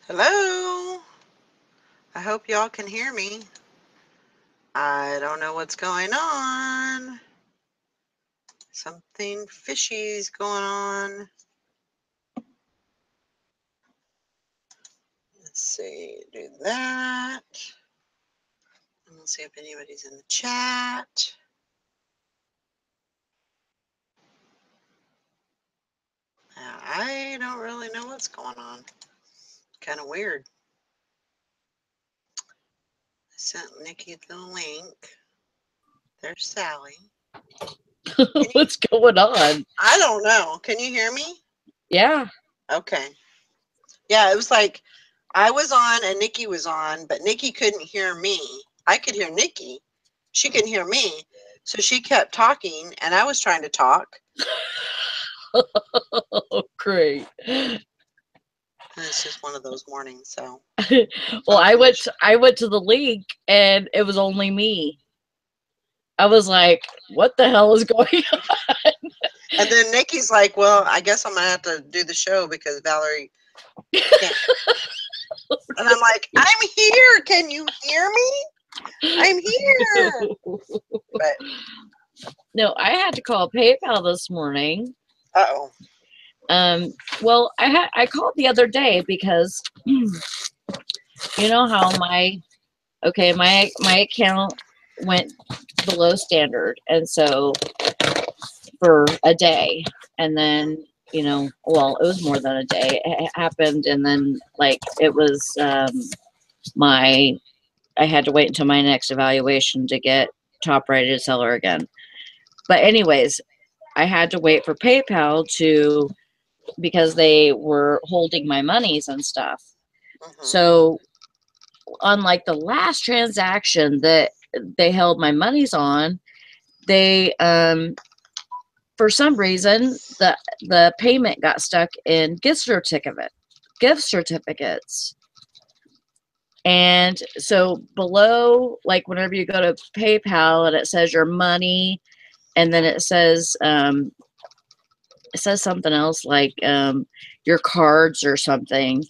Hello. I hope y'all can hear me. I don't know what's going on. Something fishy's going on. Let's see, do that. And we'll see if anybody's in the chat. Now, I don't really know what's going on. Kind of weird. I sent Nikki the link. There's Sally. What's going on? I don't know. Can you hear me? Yeah. Okay. Yeah, it was like I was on and Nikki was on, but Nikki couldn't hear me. I could hear Nikki. She couldn't hear me. So she kept talking and I was trying to talk. Oh, great. And it's just one of those mornings, so. Well, I went to the link and it was only me. I was like, what the hell is going on? And then Nikki's like, well, I guess I'm going to have to do the show because Valerie can't. And I'm like, I'm here. Can you hear me? I'm here. But no, I had to call PayPal this morning. Uh-oh. Well, I called the other day because you know how my account went below standard, and so for a day, and then well, it was more than a day. It happened, and then like it was I had to wait until my next evaluation to get top rated seller again. But anyways, I had to wait for PayPal because they were holding my monies and stuff. So unlike the last transaction that they held my monies on, they for some reason the payment got stuck in gift certificates. And so below, like whenever you go to PayPal and it says your money, and then it says something else like your cards or something.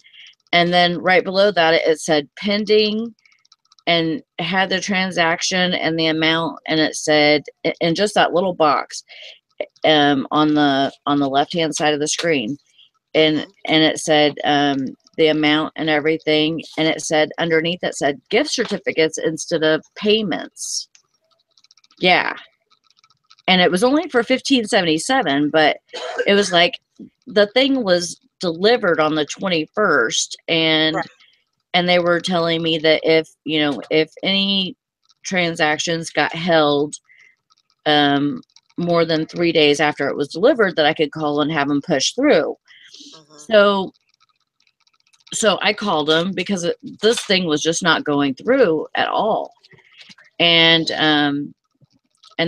And then right below that, it said pending and had the transaction and the amount. And it said in just that little box on the left-hand side of the screen. And it said the amount and everything. And it said underneath, it said gift certificates instead of payments. Yeah. And it was only for $15.77, but it was like the thing was delivered on the 21st, and they were telling me that if any transactions got held more than 3 days after it was delivered, that I could call and have them push through. So I called them because this thing was just not going through at all, and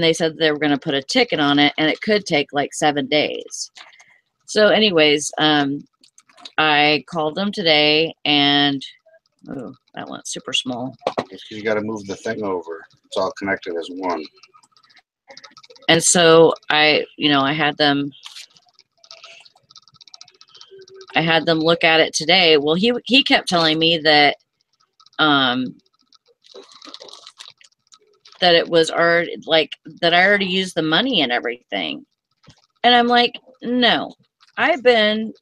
they said they were going to put a ticket on it, and it could take like 7 days. So anyways, I called them today, and oh, that went super small. You got to move the thing over. It's all connected as one. And so I had them look at it today. Well, he kept telling me that that it was already like that I already used the money and everything. And I'm like, no, I've been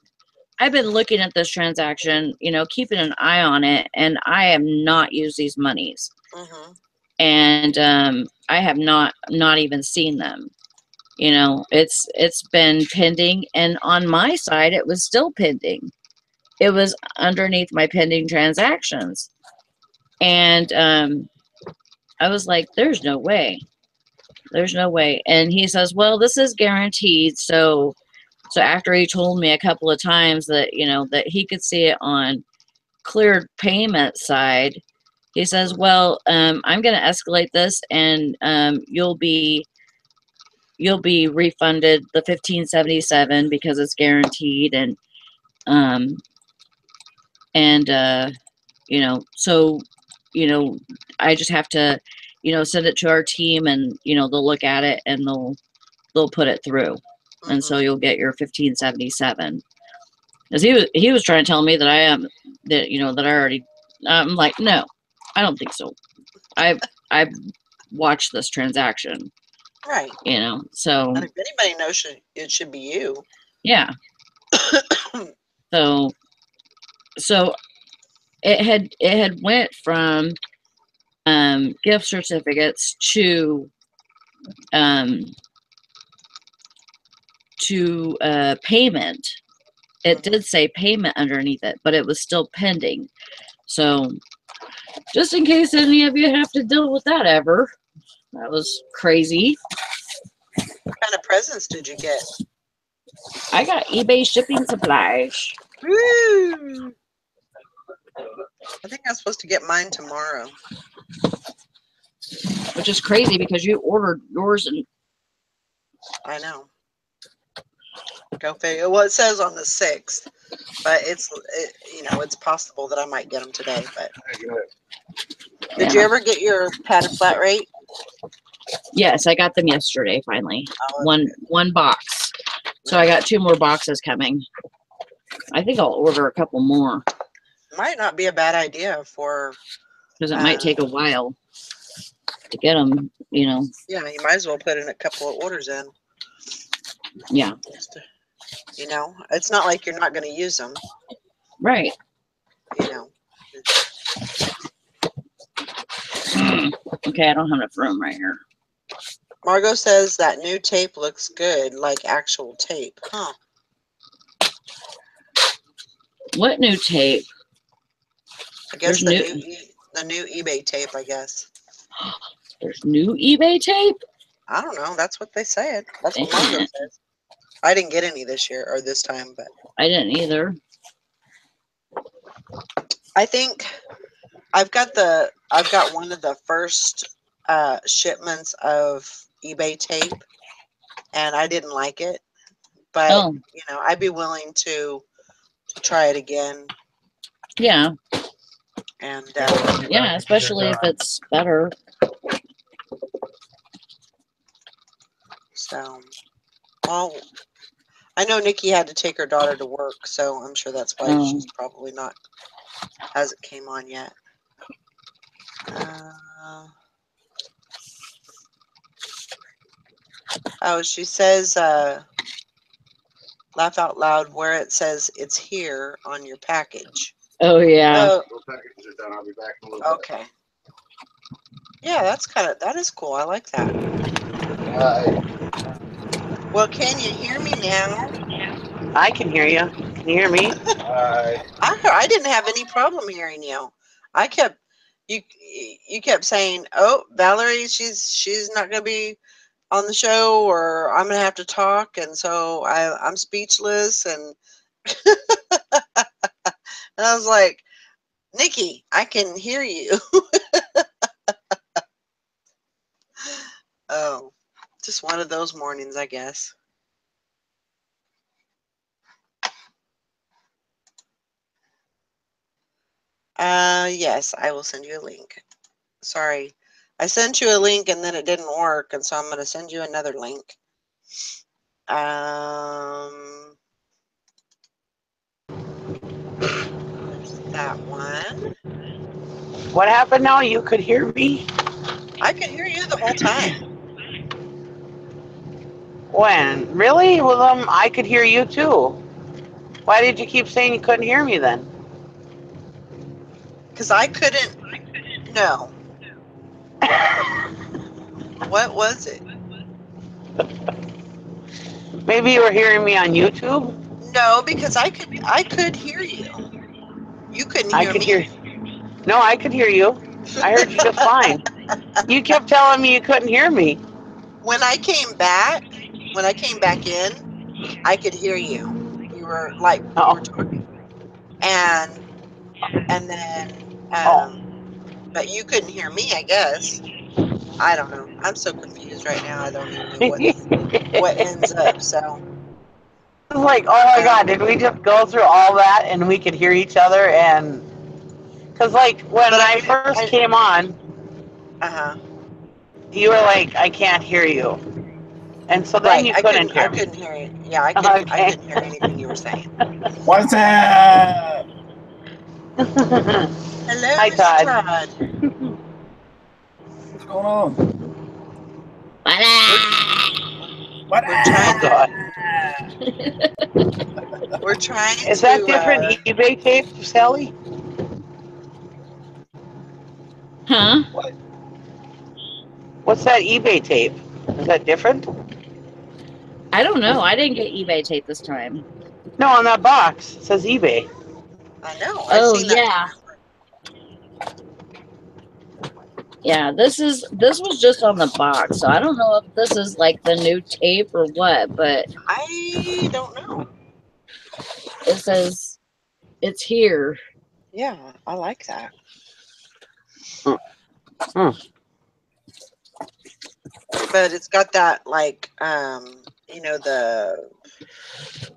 looking at this transaction, keeping an eye on it, and I have not used these monies. And I have not even seen them. It's been pending, and on my side it was still pending. It was underneath my pending transactions. And I was like, there's no way. There's no way. And he says, well, this is guaranteed. So after he told me a couple of times that, that he could see it on cleared payment side, he says, well, I'm going to escalate this, and you'll be refunded the $15.77 because it's guaranteed. And so, I just have to, send it to our team, and, they'll look at it, and they'll put it through. And so you'll get your $15.77. Because he was trying to tell me that that that I already. I'm like, no, I don't think so. I've watched this transaction. Right. So. And if anybody knows, it should be you. Yeah. So it had went from gift certificates to payment. It did say payment underneath it, but it was still pending. So just in case any of you have to deal with that ever, that was crazy. What kind of presents did you get? I got eBay shipping supplies. Woo! I think I'm supposed to get mine tomorrow. Which is crazy because you ordered yours and I know. Go figure. Well, it says on the 6th, but it's possible that I might get them today. But did you ever get your padded flat rate? Yes, I got them yesterday. Finally, one box. So I got 2 more boxes coming. I think I'll order a couple more. Might not be a bad idea because it might take a while to get them. Yeah, you might as well put in a couple of orders in. Yeah. It's not like you're not going to use them. Right. Okay, I don't have enough room right here. Margot says that new tape looks good, like actual tape. Huh. What new tape? I guess the new eBay tape, I guess. There's new eBay tape? I don't know. That's what they said. That's what Margot says. I didn't get any this year or this time, but I didn't either. I think I've got one of the first shipments of eBay tape, and I didn't like it, but I'd be willing to try it again. Yeah. And yeah, especially if it's better. So, well, I know Nikki had to take her daughter to work, so I'm sure that's why she's probably not hasn't came on yet. She says, laugh out loud where it says it's here on your package. Oh, yeah. Packages are done. I'll be back in a little bit. Okay. Yeah, that is cool. I like that. Well, can you hear me now? I can hear you. Can you hear me? I didn't have any problem hearing you. You kept saying, "Oh, Valerie, she's not going to be on the show, or I'm going to have to talk," and so I'm speechless, and and I was like, "Nikki, I can hear you." Oh, just one of those mornings, I guess. Yes, I will send you a link. Sorry, I sent you a link and then it didn't work, and so I'm going to send you another link. There's that one. What happened now? You could hear me? I could hear you the whole time. When? Really? Well, I could hear you too. Why did you keep saying you couldn't hear me then? Because I couldn't. No. What was it? Maybe you were hearing me on YouTube? No, because I could hear you. You couldn't hear me. No, I could hear you. I heard you just fine. You kept telling me you couldn't hear me. When I came back in, I could hear you. You were talking, and then but you couldn't hear me, I guess. I don't know. I'm so confused right now. I don't even know what ends up. So I was like, oh my God, did we just go through all that and we could hear each other? And because when I first came on, you were like, I can't hear you, and so then you couldn't hear me. I couldn't hear it. Yeah, I couldn't hear anything you were saying. What's that? Hello, Hi, Mr. Todd. Todd. What's going on? We're trying Oh, God. We're trying Is to. that different eBay tape, Sally? Huh? What's that eBay tape? Is that different? I don't know. I didn't get eBay tape this time. No, on that box it says eBay. I know. I've Oh seen that. yeah. Yeah, this was just on the box, so I don't know if this is like the new tape or what, but I don't know. it says it's here. Yeah, I like that. But it's got that like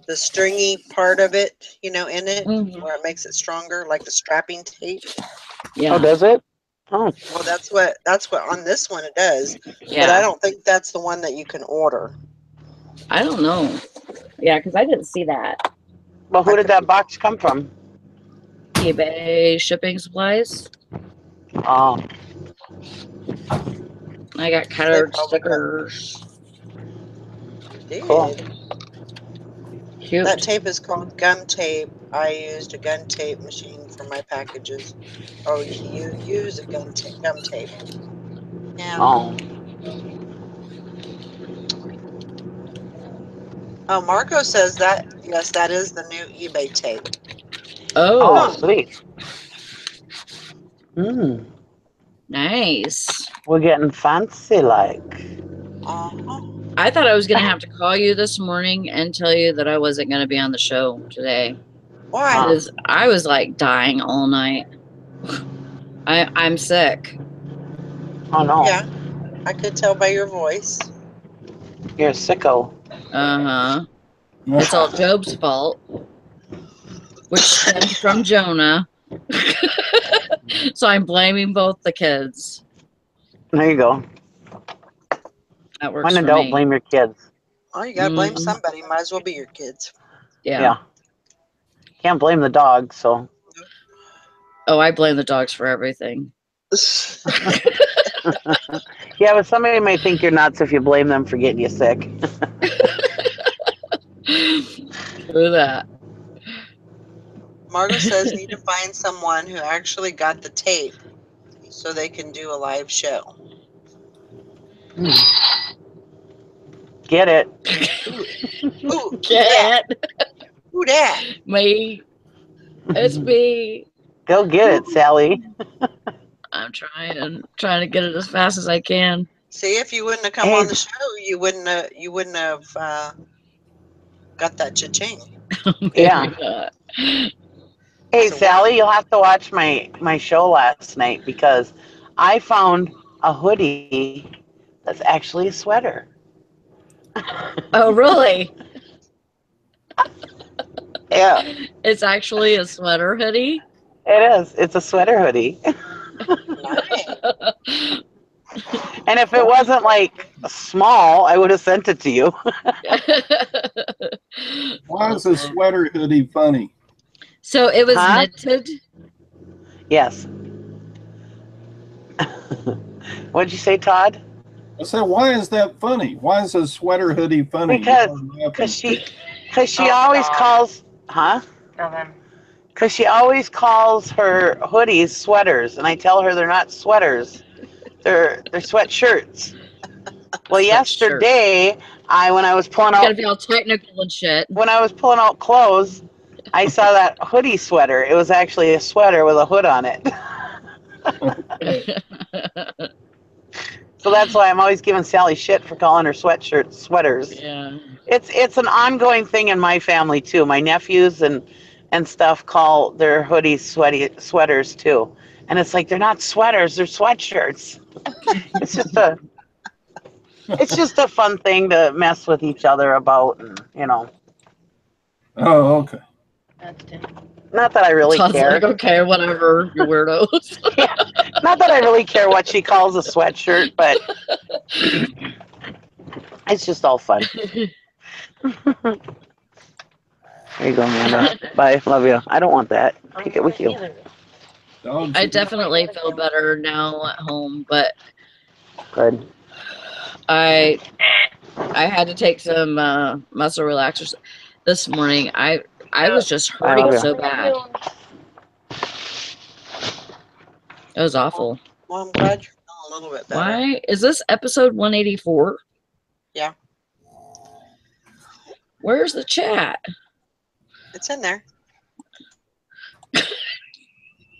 the stringy part of it, in it, Mhm. where it makes it stronger, like the strapping tape. Yeah. Oh, does it? Oh, Well, that's what on this one it does. Yeah. But I don't think that's the one that you can order. I don't know. Yeah, because I didn't see that. well, who did that box come from? eBay shipping supplies. Oh, I got They colored probably stickers. did. cool. Cute. That tape is called gum tape. I used a gun tape machine for my packages. Oh, you use a gum tape. Yeah. Oh, Oh, Marco says that, yes, that is the new eBay tape. oh, Oh, sweet. Hmm, nice. we're getting fancy, like. Uh-huh. I thought I was going to have to call you this morning and tell you that I wasn't going to be on the show today. Why? Because I was like dying all night. I'm sick. Oh no, Yeah, I could tell by your voice. you're a sicko. Uh-huh. It's all Job's fault, which stemmed from Jonah. So I'm blaming both the kids. There you go. That works When in for doubt, me. blame your kids. Oh, you gotta blame Mhm. somebody. Might as well be your kids. Yeah. Can't blame the dog. So Oh, I blame the dogs for everything. yeah, but somebody may think you're nuts if you blame them for getting you sick. True that. Margot says need to find someone who actually got the tape so they can do a live show. Get it? Who that? Cat. Who that? Me. It's me. Go get it, Sally. I'm trying to get it as fast as I can. See, if you wouldn't have come Hey. on the show, you wouldn't have got that cha-ching. Yeah. not. Hey, So Sally, you'll have to watch my show last night because I found a hoodie that's actually a sweater. Oh, really? Yeah, It's actually a sweater hoodie. it is. It's a sweater hoodie. nice. And if it wasn't like small, I would have sent it to you. Why is a sweater hoodie funny? So it was Huh? knitted. Yes. What'd you say, Todd? I said, why is that funny? Why is a sweater hoodie funny? Because she always calls, huh? Because she always calls her hoodies sweaters, and I tell her they're not sweaters, they're sweatshirts. Well, Sweatshirt. yesterday, when I was pulling Gotta out be all technical and shit. clothes, I saw that hoodie sweater. It was actually a sweater with a hood on it. So that's why I'm always giving Sally shit for calling her sweatshirts sweaters. Yeah. It's an ongoing thing in my family too. My nephews and stuff call their hoodies sweaters too. And it's like they're not sweaters, they're sweatshirts. It's just a fun thing to mess with each other about, and Oh, okay. not that I really Todd's care. like, okay, whatever, you weirdos. Yeah, not that I really care what she calls a sweatshirt, but it's just all fun. There you go, Amanda. Bye. Love you. I don't want that. Take it with you. Dogs. I definitely feel better now at home, but Good. I had to take some muscle relaxers this morning. I was just I hurting love you. so bad. It was awful. Well, I'm glad you're feeling a little bit better. Why is this episode 184? Yeah. Where's the chat? It's in there.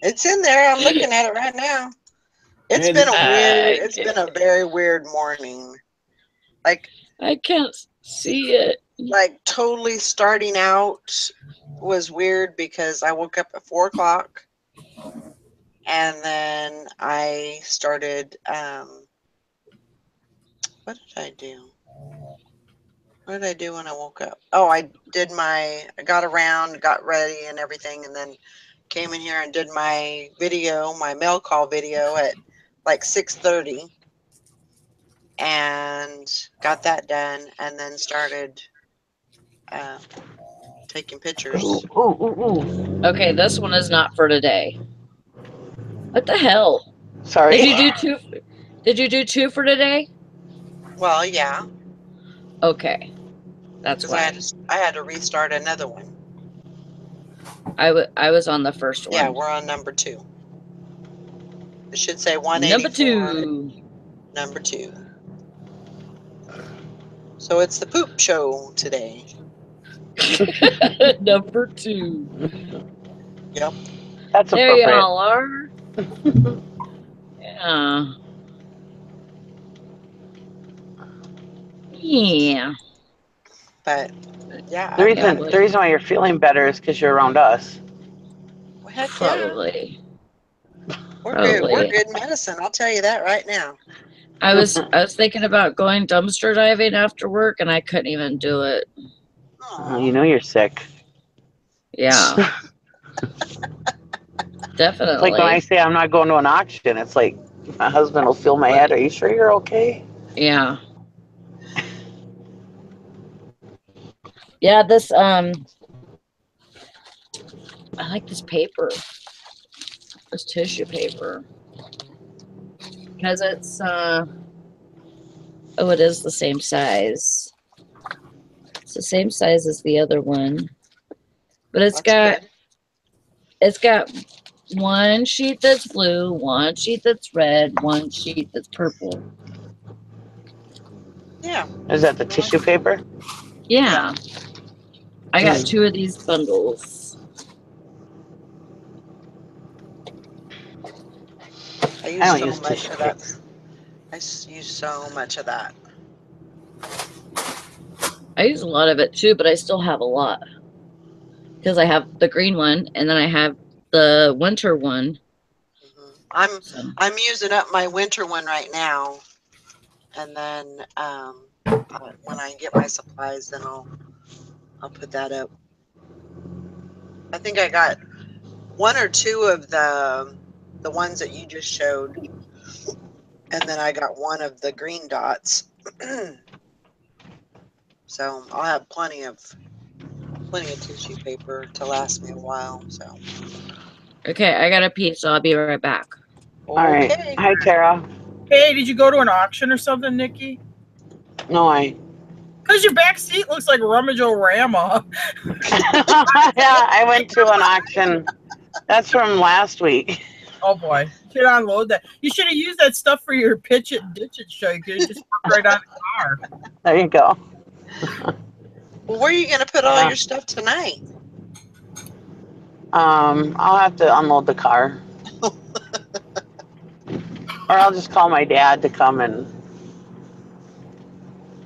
It's in there. I'm looking at it right now. It's And- been a weird. It's been a very weird morning. Like I can't see it. totally starting out was weird because I woke up at 4 o'clock, and then I started. What did I do? What did I do when I woke up? Oh, I got around, got ready and everything, and then came in here and did my video, my mail call video at like 6:30, and got that done, and then started taking pictures. Ooh. Okay, this one is not for today. What the hell? Sorry. Did you do two? Did you do two for today? Well, yeah, Okay, that's because why. I had to restart another one. I was on the first one. Yeah, we're on number 2. It should say 184. Number 2. Number 2. So it's the poop show today. Number 2. Yep. That's There appropriate. y'all are. Yeah. Yeah. But yeah, The reason why you're feeling better is because you're around us. well, heck Probably. yeah. We're good. We're Probably. good medicine. I'll tell you that right now. I was thinking about going dumpster diving after work, and I couldn't even do it. You know you're sick. Yeah. Definitely. It's like when I say I'm not going to an auction, it's like my husband will feel my head. Are you sure you're okay? Yeah. Yeah, this I like this paper. This tissue paper. Because it's oh, it is the same size. It's the same size as the other one. But it's That's good. it's got one sheet that's blue, one sheet that's red, one sheet that's purple. Yeah. Is that the tissue paper? Yeah. I got 2 of these bundles. I don't use use so much tissue of that. I use so much of that. I use a lot of it too, but I still have a lot. Because I have the green one and then I have the winter one. I'm using up my winter one right now, and then when I get my supplies, then I'll put that up. I think I got 1 or 2 of the ones that you just showed, and then I got 1 of the green dots. So I'll have plenty of tissue paper to last me a while. So Okay, I got a pee, so I'll be right back. All right. okay. Hi, Tara. Hey, did you go to an auction or something, Nikki? No, Because your back seat looks like Rummage-O-Rama. yeah, I went to an auction. That's from last week. Oh boy, you should unload that. You should have used that stuff for your pitch it, ditch it show. You could have just put right on the car. There you go. Well, where are you going to put all your stuff tonight? I'll have to unload the car. Or I'll just call my dad to come and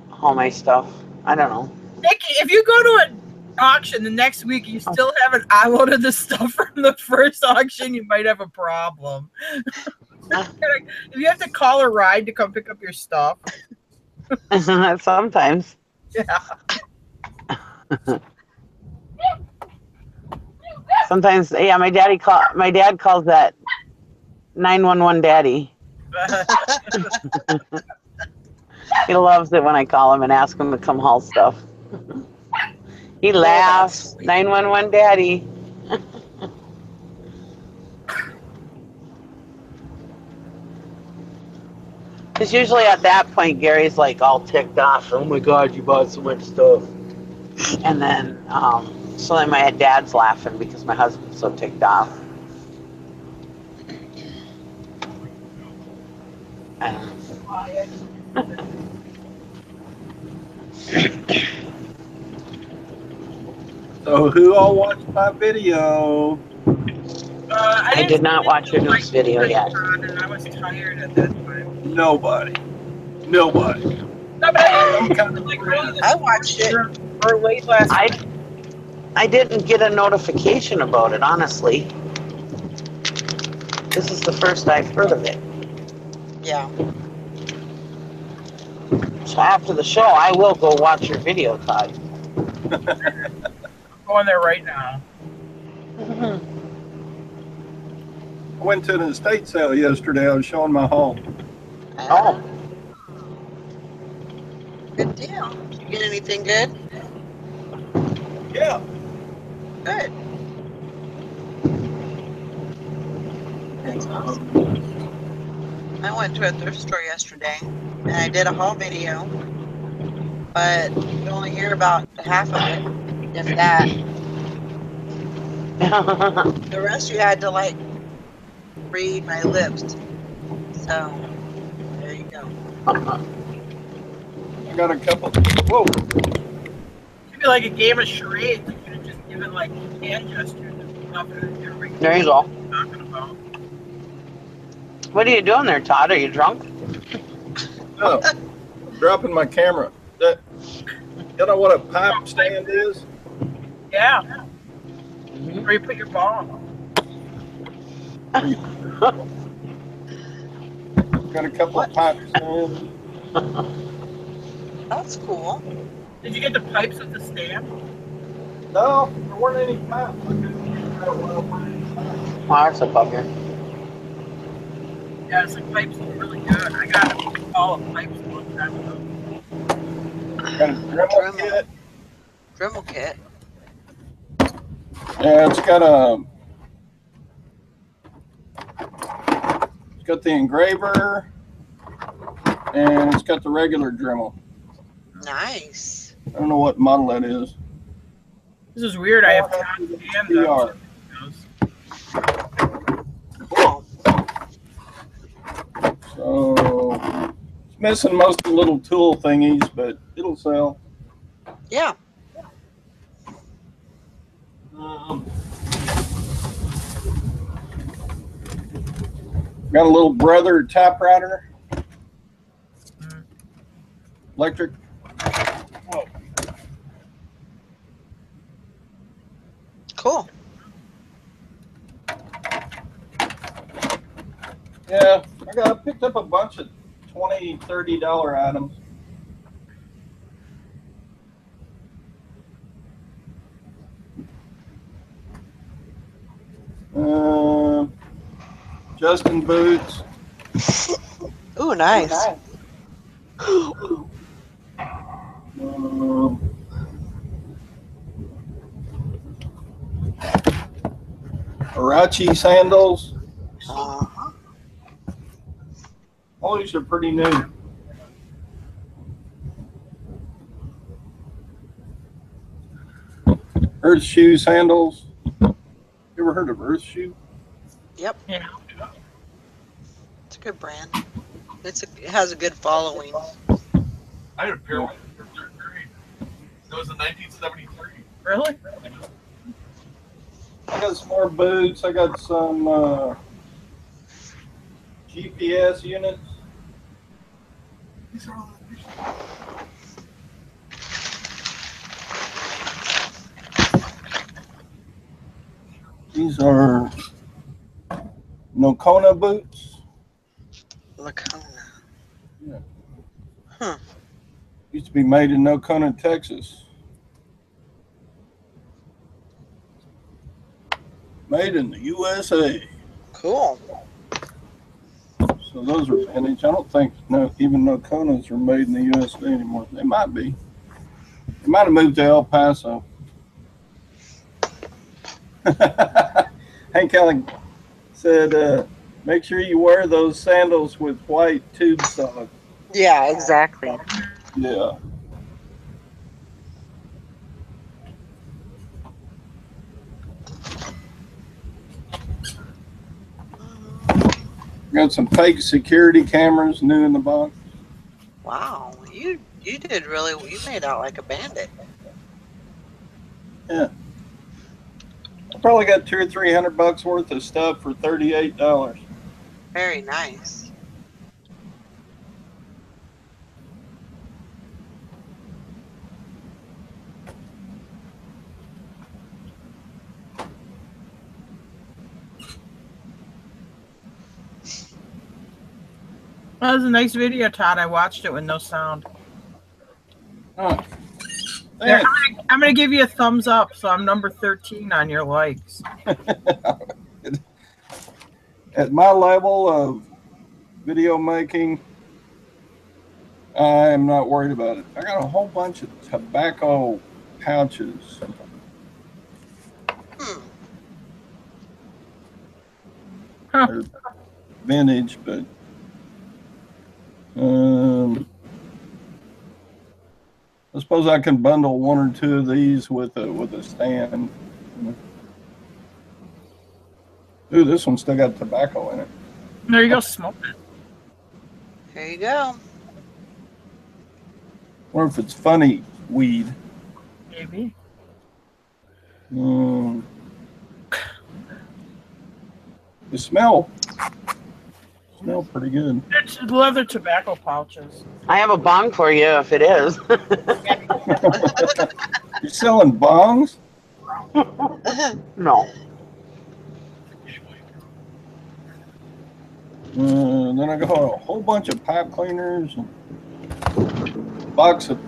haul my stuff. I don't know. Nikki, if you go to an auction the next week and you still haven't unloaded the stuff from the first auction, you might have a problem. If you have to call a ride to come pick up your stuff. Sometimes. Yeah. Sometimes, yeah. My dad calls that 911 daddy. He loves it when I call him and ask him to come haul stuff. He laughs. 911 daddy. Because usually at that point, Gary's like all ticked off. Oh my God, you bought so much stuff. And then, so then my dad's laughing because my husband's so ticked off. And So who all watched my video? I did not watch your news video yet. And I was tired at that time. Nobody. No, but I watched it. Or late last night. I didn't get a notification about it, honestly. This is the first I've heard of it. Yeah. So after the show, I will go watch your video, Todd. I'm going there right now. I went to an estate sale yesterday. I was showing my home. Oh. Good deal. Did you get anything good? Yeah. Good. That's awesome. I went to a thrift store yesterday and I did a haul video, but you only hear about half of it, if that. The rest you had to like read my lips. So there you go. I got a couple. Whoa. It'd be like a game of charades. You could have just given like hand gestures and stuff. There you go. Talking about. What are you doing there, Todd? Are you drunk? No, I'm dropping my camera. You know what a pipe stand is? Yeah. Where you put your ball. Got a couple of pipe stands. That's cool. Did you get the pipes with the stand? No, there weren't any pipes. I couldn't figure out what Oh, that's up here. Yeah, it's like pipes are really good. I got all the pipes a long time ago. got a Dremel kit. Dremel kit. Yeah, it's got the engraver, and it's got the regular Dremel. Nice. I don't know what model that is. This is weird. I have Todd's hand PR. Cool. So it's missing most of the little tool thingies, but it'll sell. Yeah. Got a little brother typewriter. Electric. Whoa. Cool. Yeah, I picked up a bunch of $20, $30 items. Justin boots. Ooh, nice. Arachi sandals. Uh-huh. All these are pretty new. Earth Shoe sandals. You ever heard of Earth Shoe? Yep. Yeah. It's a good brand. It has a good following. I had a pair when I was in third grade. That was in 1973. Really? I got some more boots. I got some GPS units. These are all the These are Nocona boots. Lacona. Yeah. Huh. Used to be made in Nocona, Texas. Made in the USA. Cool. So those are vintage. I don't think even Noconas are made in the USA anymore. They might be. They might have moved to El Paso. Hank Kelly said Make sure you wear those sandals with white tube socks. Yeah, exactly. Yeah. Got some fake security cameras new in the box. Wow, you did really. You made out like a bandit. Yeah. I probably got $200 or $300 worth of stuff for $38. Very nice. That was a nice video, Todd. I watched it with no sound. Oh. There, I'm gonna give you a thumbs up, so I'm number 13 on your likes. At my level of video making, I am not worried about it. I got a whole bunch of tobacco pouches. Huh. They're vintage, but I suppose I can bundle one or two of these with a stand. Ooh, this one still got tobacco in it. There you go, smoke it. There you go. Or if it's funny weed. Maybe. They smell pretty good. It's leather tobacco pouches. I have a bong for you if it is. You're selling bongs? No. Then I got a whole bunch of pipe cleaners, and a box of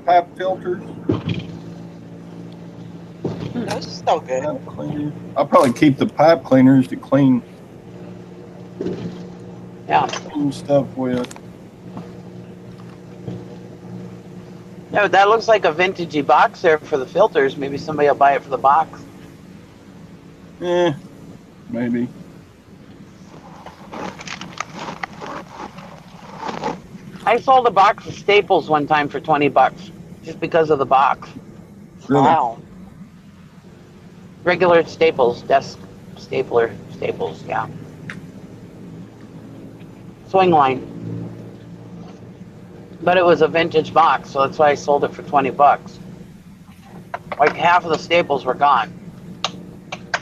pipe filters. Those are still good. Pipe cleaners. I'll probably keep the pipe cleaners to clean stuff with. Yeah, that looks like a vintagey box there for the filters. Maybe somebody will buy it for the box. Maybe. I sold a box of staples one time for $20 just because of the box. Really? Wow. Regular staples, desk staples, yeah. Swing line. But it was a vintage box, so that's why I sold it for $20. Like half of the staples were gone.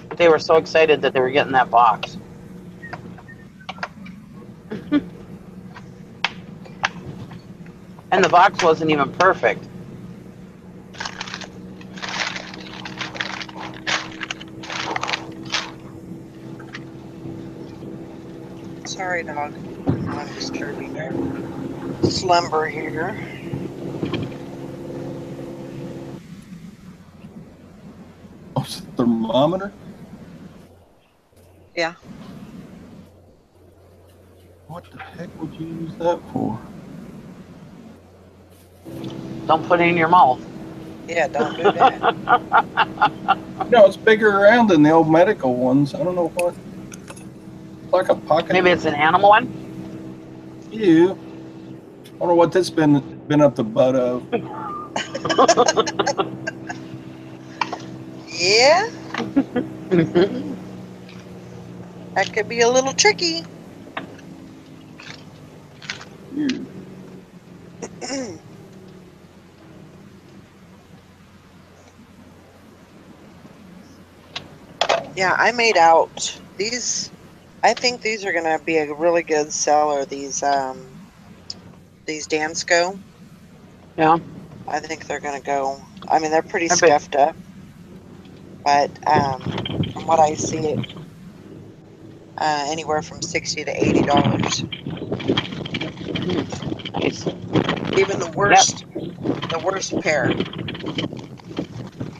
But they were so excited that they were getting that box. And the box wasn't even perfect. Sorry, dog. I'm disturbing your slumber here. Oh, it's a thermometer? Yeah. What the heck would you use that for? Don't put it in your mouth. Yeah, don't do that. No, it's bigger around than the old medical ones. I don't know what. It's like a pocket. Maybe it's an animal one? Ew. I wonder what this been up the butt of. Yeah. That could be a little tricky. Ew. Yeah, I made out these. I think these are gonna be a really good seller. These Dansco. Yeah. I think they're gonna go. I mean, they're pretty scuffed up, but from what I see, it anywhere from $60 to $80. Nice. Even the worst, the worst pair.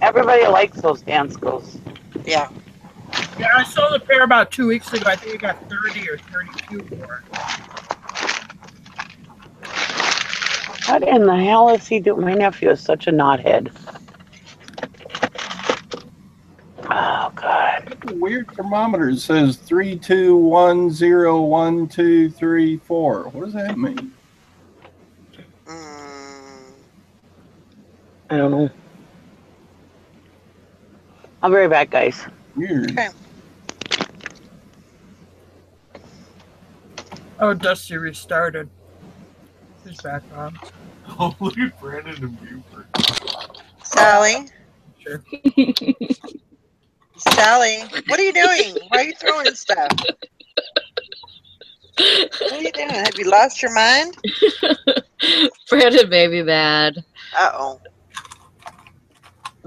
Everybody likes those Danscos. Yeah. Yeah, I sold a pair about 2 weeks ago. I think I got 30 or 32 for it. What in the hell is he doing? My nephew is such a knothead. Oh, God. Weird thermometer. It says 32101234. What does that mean? I don't know. I'll be right back, guys. Weird. Okay. Oh, Dusty restarted. He's back on. Oh, look at Brandon and Buford. Sally. Sure. Sally, what are you doing? Why are you throwing stuff? What are you doing? Have you lost your mind? Brandon made me mad. Uh-oh.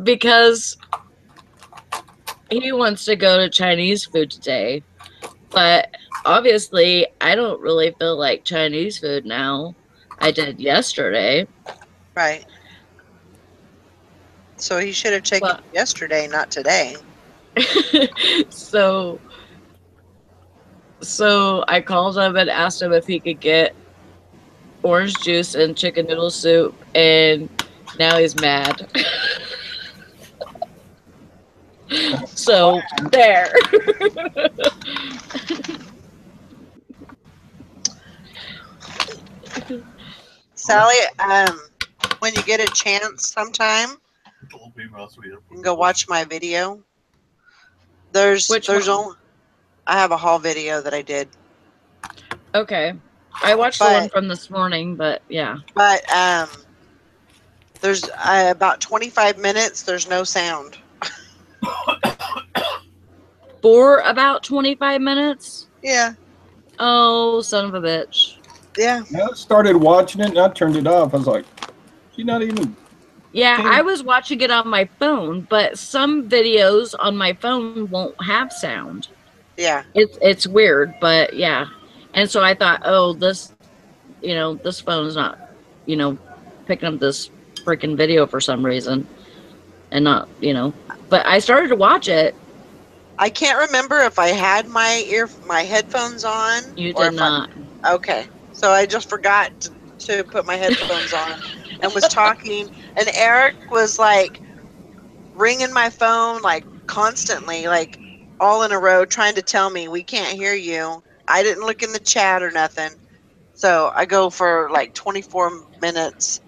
Because he wants to go to Chinese food today. But obviously, I don't really feel like Chinese food now. I did yesterday. Right. So he should have taken But yesterday, not today. so I called him and asked him if he could get orange juice and chicken noodle soup, and now he's mad. So there. Sally, when you get a chance sometime, you can go watch my video. There's Which one? only, I have a haul video that I did. Okay. I watched the one from this morning, but yeah. But there's about 25 minutes, there's no sound. For about 25 minutes? Yeah. Oh, son of a bitch. Yeah. I started watching it and I turned it off. I was like, she's not even. Yeah, I was watching it on my phone, but some videos on my phone won't have sound. Yeah. It's weird, but yeah. And so I thought, oh, this phone's not, picking up this freaking video for some reason. And not, but I started to watch it. I can't remember if I had my headphones on. You did not. Okay. So I just forgot to put my headphones on and was talking, and Eric was like ringing my phone like constantly, like all in a row, trying to tell me we can't hear you. I didn't look in the chat or nothing. So I go for like 24 minutes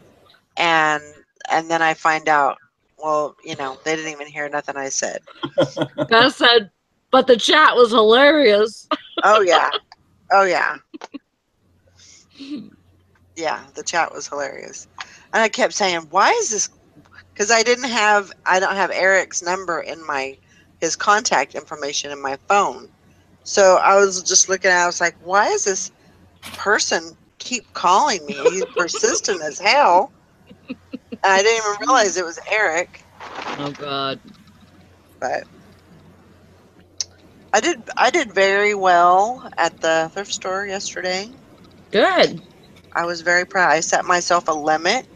and then I find out, well, they didn't even hear nothing I said. I said, but the chat was hilarious. Oh yeah. Oh yeah. Yeah, the chat was hilarious. And I kept saying, why is this? Because I don't have Eric's number in his contact information in my phone. So I was just looking at it, I was like, why is this person keep calling me? He's persistent as hell. And I didn't even realize it was Eric. Oh God. But I did very well at the thrift store yesterday. Good. I was very proud. I set myself a limit,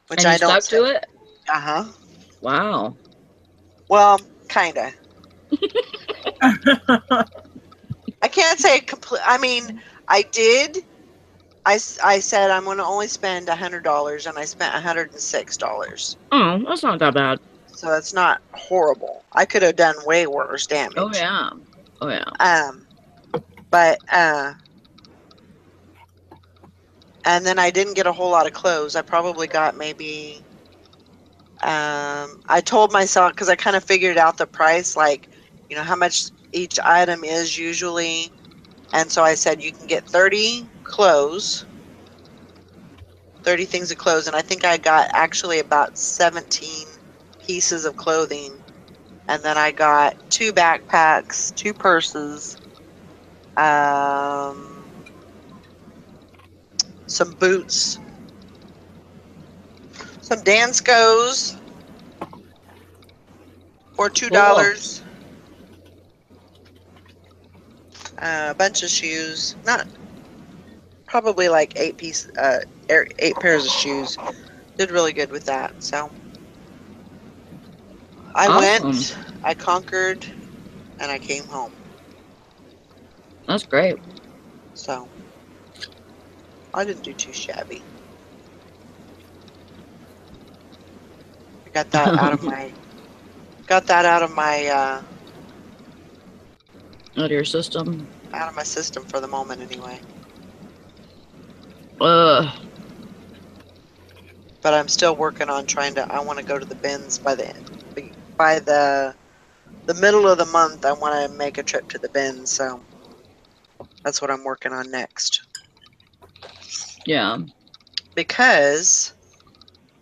which and you I don't stuck to it? Uh-huh. Wow. Well, kind of. I can't say complete. I mean, I did. I said I'm going to only spend $100, and I spent $106. Oh, that's not that bad. So that's not horrible. I could have done way worse damage. Oh yeah. Oh yeah. But and then I didn't get a whole lot of clothes. I probably got maybe. I told myself, because I kind of figured out the price, like, how much each item is usually. And so I said, you can get 30 clothes, 30 things of clothes. And I think I got actually about 17 pieces of clothing. And then I got 2 backpacks, 2 purses, some boots, some Danskos for $2. A bunch of shoes, probably like 8 pairs of shoes. Did really good with that. So I went, I conquered, and I came home. That's great. So I didn't do too shabby. I got that out of my Out of your system. Out of my system for the moment, anyway. Ugh. But I'm still working on trying to. I want to go to the bins by the middle of the month. I want to make a trip to the bins, so that's what I'm working on next. Yeah. Because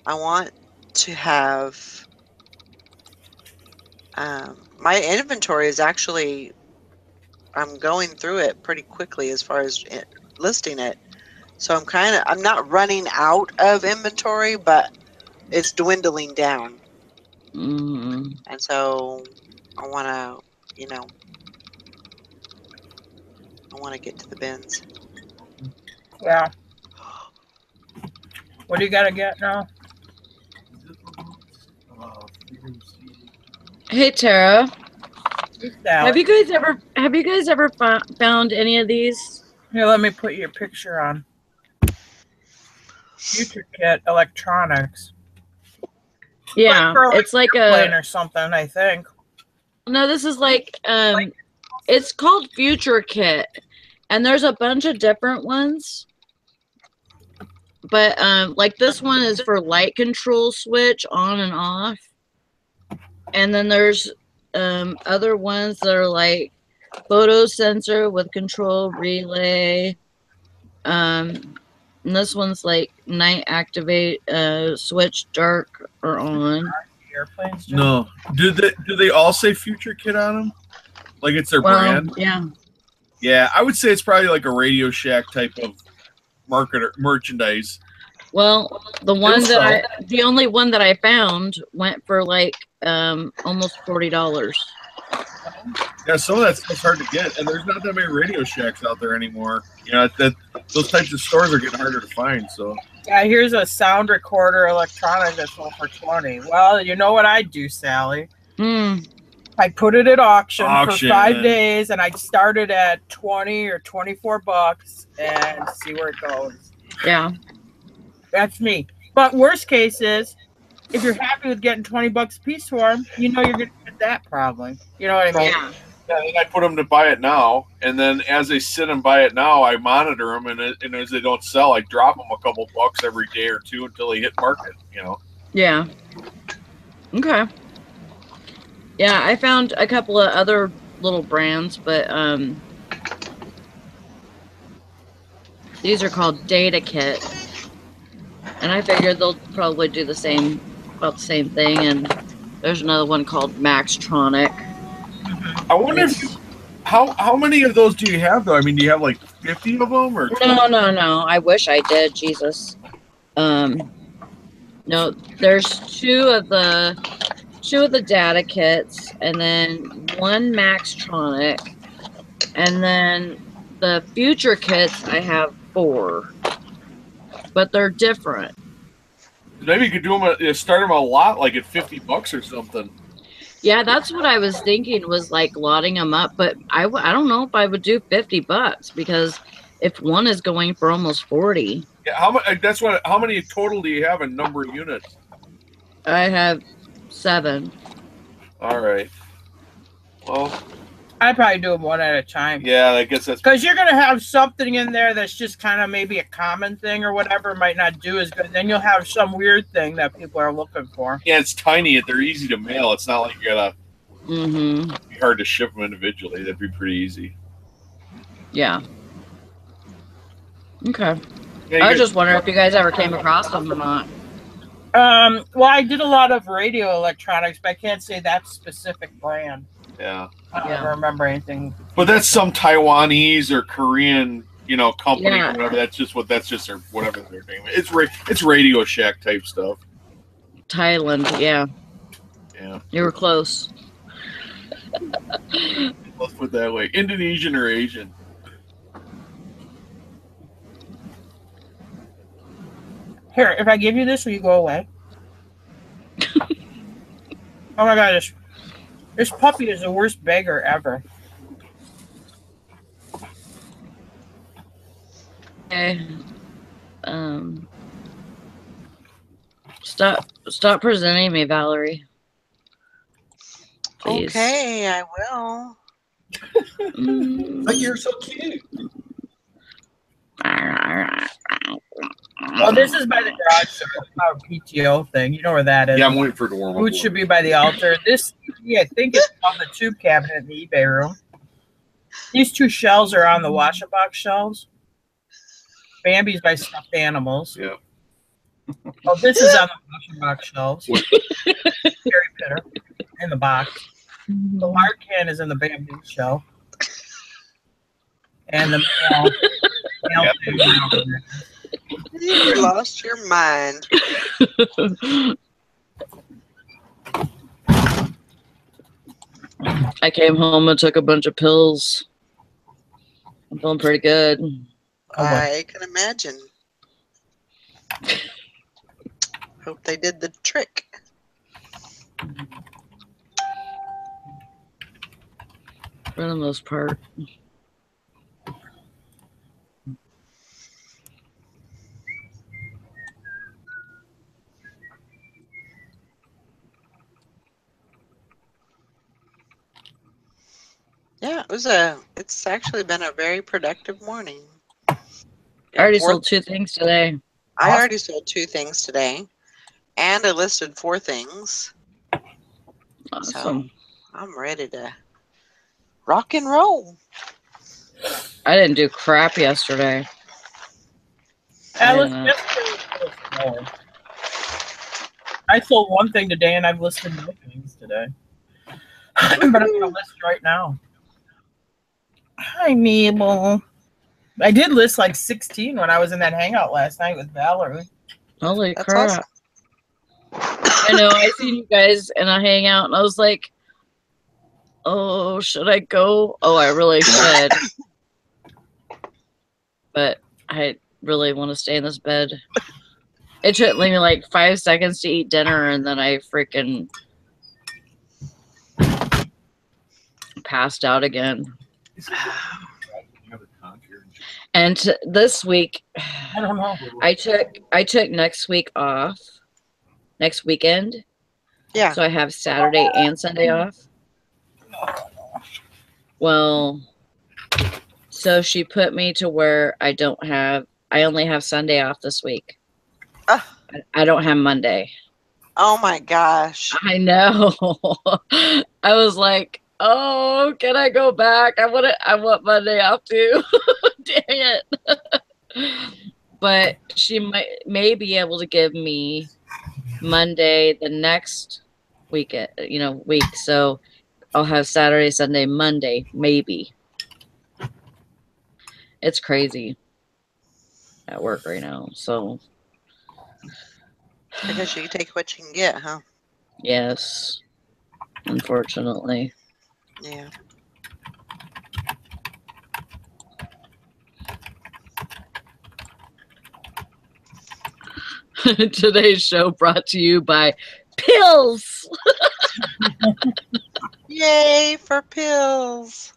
I want to have my inventory is actually. I'm going through it pretty quickly as far as listing it. So I'm not running out of inventory, but it's dwindling down. Mm-hmm. And so I want to, I want to get to the bins. Yeah. What do you got to get now? Hey Tara, Sally. have you guys ever found any of these? Here, let me put your picture on. Future Kit Electronics. Yeah, it's like plane or something, I think. No, this is like it's called Future Kit, and there's a bunch of different ones. But like this one is for light control switch on and off. And then there's other ones that are like photo sensor with control relay. And this one's like night activate switch dark or on. Airplanes. No. Do they all say Future Kit on them? Like it's their brand? Yeah. Yeah, I would say it's probably like a Radio Shack type of merchandise. Well, the only one that I found went for like almost $40. Yeah, some of that stuff's hard to get, and there's not that many Radio Shacks out there anymore. You know, those types of stores are getting harder to find. So yeah, here's a sound recorder electronic that's sold for $20. Well, you know what I'd do, Sally? I put it at auction for 5 days, and I'd start it at $20 or $24 and see where it goes. Yeah. That's me. But worst case is, if you're happy with getting $20 a piece for them, you know you're going to get that probably. You know what I mean? Yeah. Yeah, then I put them to buy it now, and then as they sit and buy it now, I monitor them, and as they don't sell, I drop them a couple bucks every day or two until they hit market. You know? Yeah. Okay. Yeah, I found a couple of other little brands, but these are called Data Kit. And I figured they'll probably do about the same thing. And there's another one called Maxtronic. I wonder how many of those do you have though? I mean, do you have like 50 of them or? No. I wish I did. Jesus. No, there's two of the data kits, and then one Maxtronic, and then the future kits. I have 4. But they're different. Maybe you could do them. Start them a lot, like at $50 or something. Yeah, that's what I was thinking. Was like lotting them up, but I don't know if I would do $50 because if one is going for almost 40. Yeah, how many total do you have in number of units? I have 7. All right. Well, I'd probably do them one at a time. Yeah, I guess that's because you're gonna have something in there that's just kind of maybe a common thing or whatever, might not do as good. Then you'll have some weird thing that people are looking for. Yeah, it's tiny. They're easy to mail. It's not like you gotta. Mm-hmm. Be hard to ship them individually. That'd be pretty easy. Yeah. Okay. Yeah, I was just wondering if you guys ever came across them or not. Well, I did a lot of radio electronics, but I can't say that specific brand. Yeah. I don't remember anything. But that's some Taiwanese or Korean, company or whatever. That's just their whatever their name is. It's Radio Shack type stuff. Thailand, yeah. Yeah. You were close. Let's put it that way. Indonesian or Asian. Here, if I give you this, will you go away? Oh my god, this puppy is the worst beggar ever. Okay. Stop presenting me, Valerie. Please. Okay, I will. But you're so cute. Oh, this is by the garage sale, PTO thing. You know where that is. Yeah, I'm waiting for it to warm up. Food should be by the altar. This, I think it's on the tube cabinet in the eBay room. These two shelves are on the wash-a-box shelves. Bambi's by Stuffed Animals. Yeah. Oh, this is on the wash-a-box shelves. Cherry Pitter in the box. The lard can is in the Bambi shelf. And the mail You lost your mind. I came home and took a bunch of pills. I'm feeling pretty good. I can imagine. Hope they did the trick. For the most part. Yeah, it's actually been a very productive morning. I already sold 2 things today. I already sold 2 things today, and I listed 4 things. Awesome. So I'm ready to rock and roll. I didn't do crap yesterday. I sold 1 thing today, and I've listed no things today. But I'm going to list right now. Hi, Mabel. I did list like 16 when I was in that hangout last night with Valerie. Holy That's crap. awesome. I know, I seen you guys in a hangout, and I was like, oh, should I go? Oh, I really should. But I really want to stay in this bed. It took me like 5 seconds to eat dinner, and then I freaking passed out again. And this week, I don't know. I took next week off. Next weekend. Yeah. So I have Saturday and Sunday off. Well, so she put me to where I only have Sunday off this week. I don't have Monday. Oh my gosh. I know. I was like, oh, can I go back? I want Monday off too. Dang it. But she may be able to give me Monday the next week. So I'll have Saturday, Sunday, Monday, maybe. It's crazy at work right now. So I guess you can take what you can get, huh? yes, unfortunately. Yeah. Today's show brought to you by pills. Yay for pills.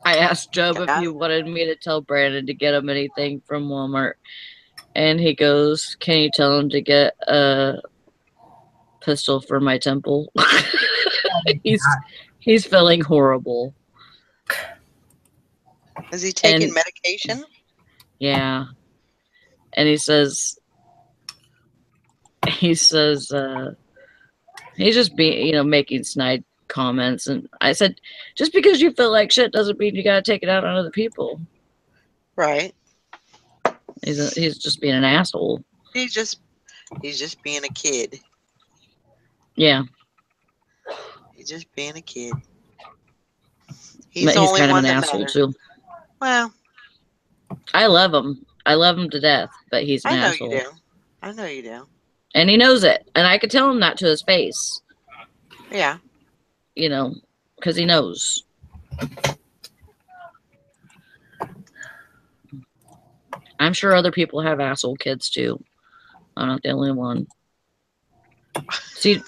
I asked Job if he wanted me to tell Brandon to get him anything from Walmart. And he goes, can you tell him to get a pistol for my temple? He's feeling horrible. Is he taking medication? Yeah. And he says he's just making snide comments. And I said, just because you feel like shit doesn't mean you gotta take it out on other people. Right. He's just being an asshole. He's just being a kid. Yeah. He's just being a kid. He's only kind of one an that asshole matters. too. Well, I love him. I love him to death, but he's an asshole. You do. I know you do. And he knows it. And I could tell him that to his face. Yeah. Because he knows. I'm sure other people have asshole kids too. I'm not the only one. See,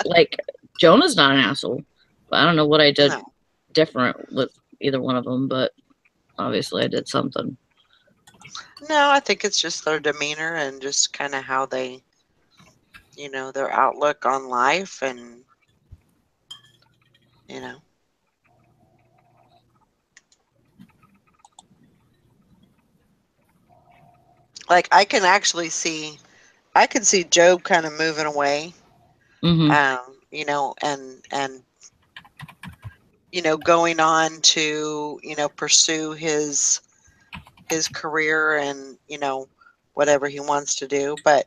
like, Jonah's not an asshole. But I don't know what I did different with either one of them, but obviously I did something. No, I think it's just their demeanor and just kind of how they, their outlook on life and, you know. Like I can actually see, I can see Job kind of moving away, Mm-hmm. and going on to, pursue his career and, whatever he wants to do. But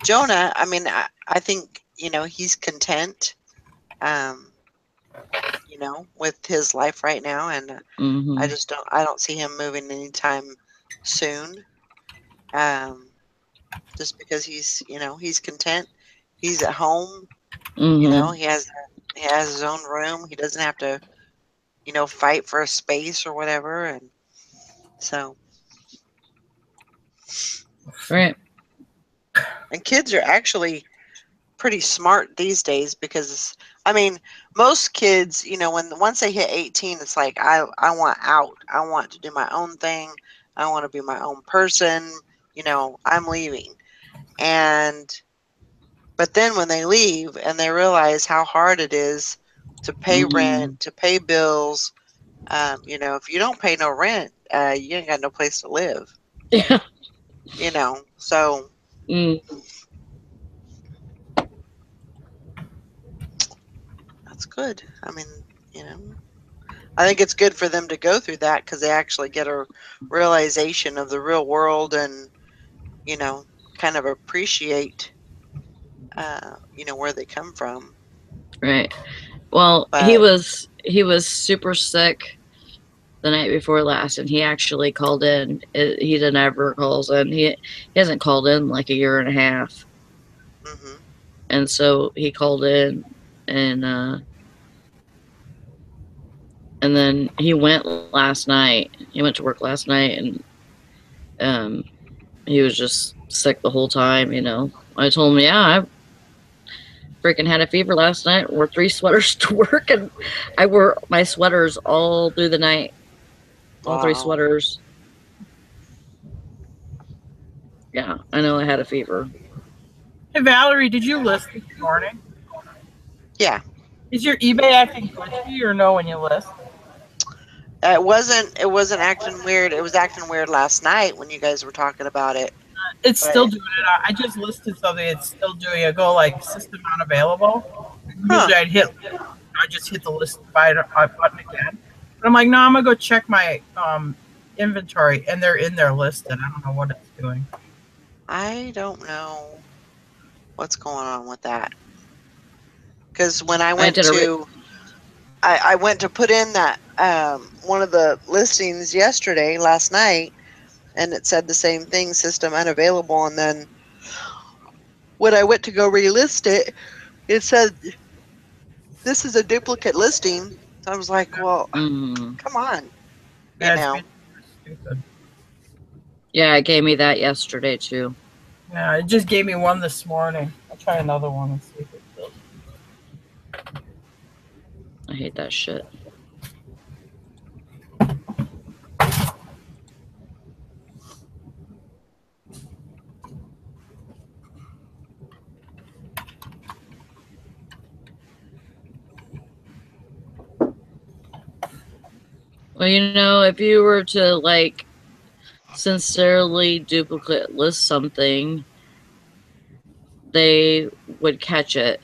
Jonah, I mean, I think, he's content, with his life right now. And Mm-hmm. I don't see him moving anytime soon. Just because he's content. He's at home, Mm-hmm. he has his own room. He doesn't have to, fight for a space or whatever. And so. Right. And kids are actually pretty smart these days because, I mean, most kids, once they hit 18, it's like, I want out. I want to do my own thing. I want to be my own person. I'm leaving. But then when they leave and they realize how hard it is to pay rent, to pay bills, if you don't pay no rent, you ain't got no place to live. Yeah. So. That's good. I mean, I think it's good for them to go through that because they actually get a realization of the real world and, kind of appreciate, where they come from. Right. Well, But, he was super sick the night before last, and he actually called in. He never calls in. He hasn't called in like a year and a half. mm-hmm. And so he called in, and then he went last night. He went to work last night, and he was just sick the whole time. I told him, yeah, I freaking had a fever last night. Wore 3 sweaters to work, and I wore my sweaters all through the night. All 3 sweaters. Yeah, I know I had a fever. Hey, Valerie, did you list this morning? Yeah. Is your eBay acting glitchy or no when you list? It wasn't acting weird. It was acting weird last night when you guys were talking about it. It's still doing it. I just listed something. It's still doing it. Go like system unavailable. Usually I just hit the list button again. But I'm like, no, I'm gonna go check my inventory, and they're in there listed. I don't know what it's doing. I don't know what's going on with that. Because when I went I went to put in that one of the listings last night, and it said the same thing, system unavailable. And then when I went to go relist it, it said this is a duplicate listing. I was like, well, come on, Stupid. Yeah, it gave me that yesterday too. Yeah, it just gave me one this morning. I'll try another one and see if it does. I hate that shit. Well, if you were to like sincerely duplicate list something, they would catch it.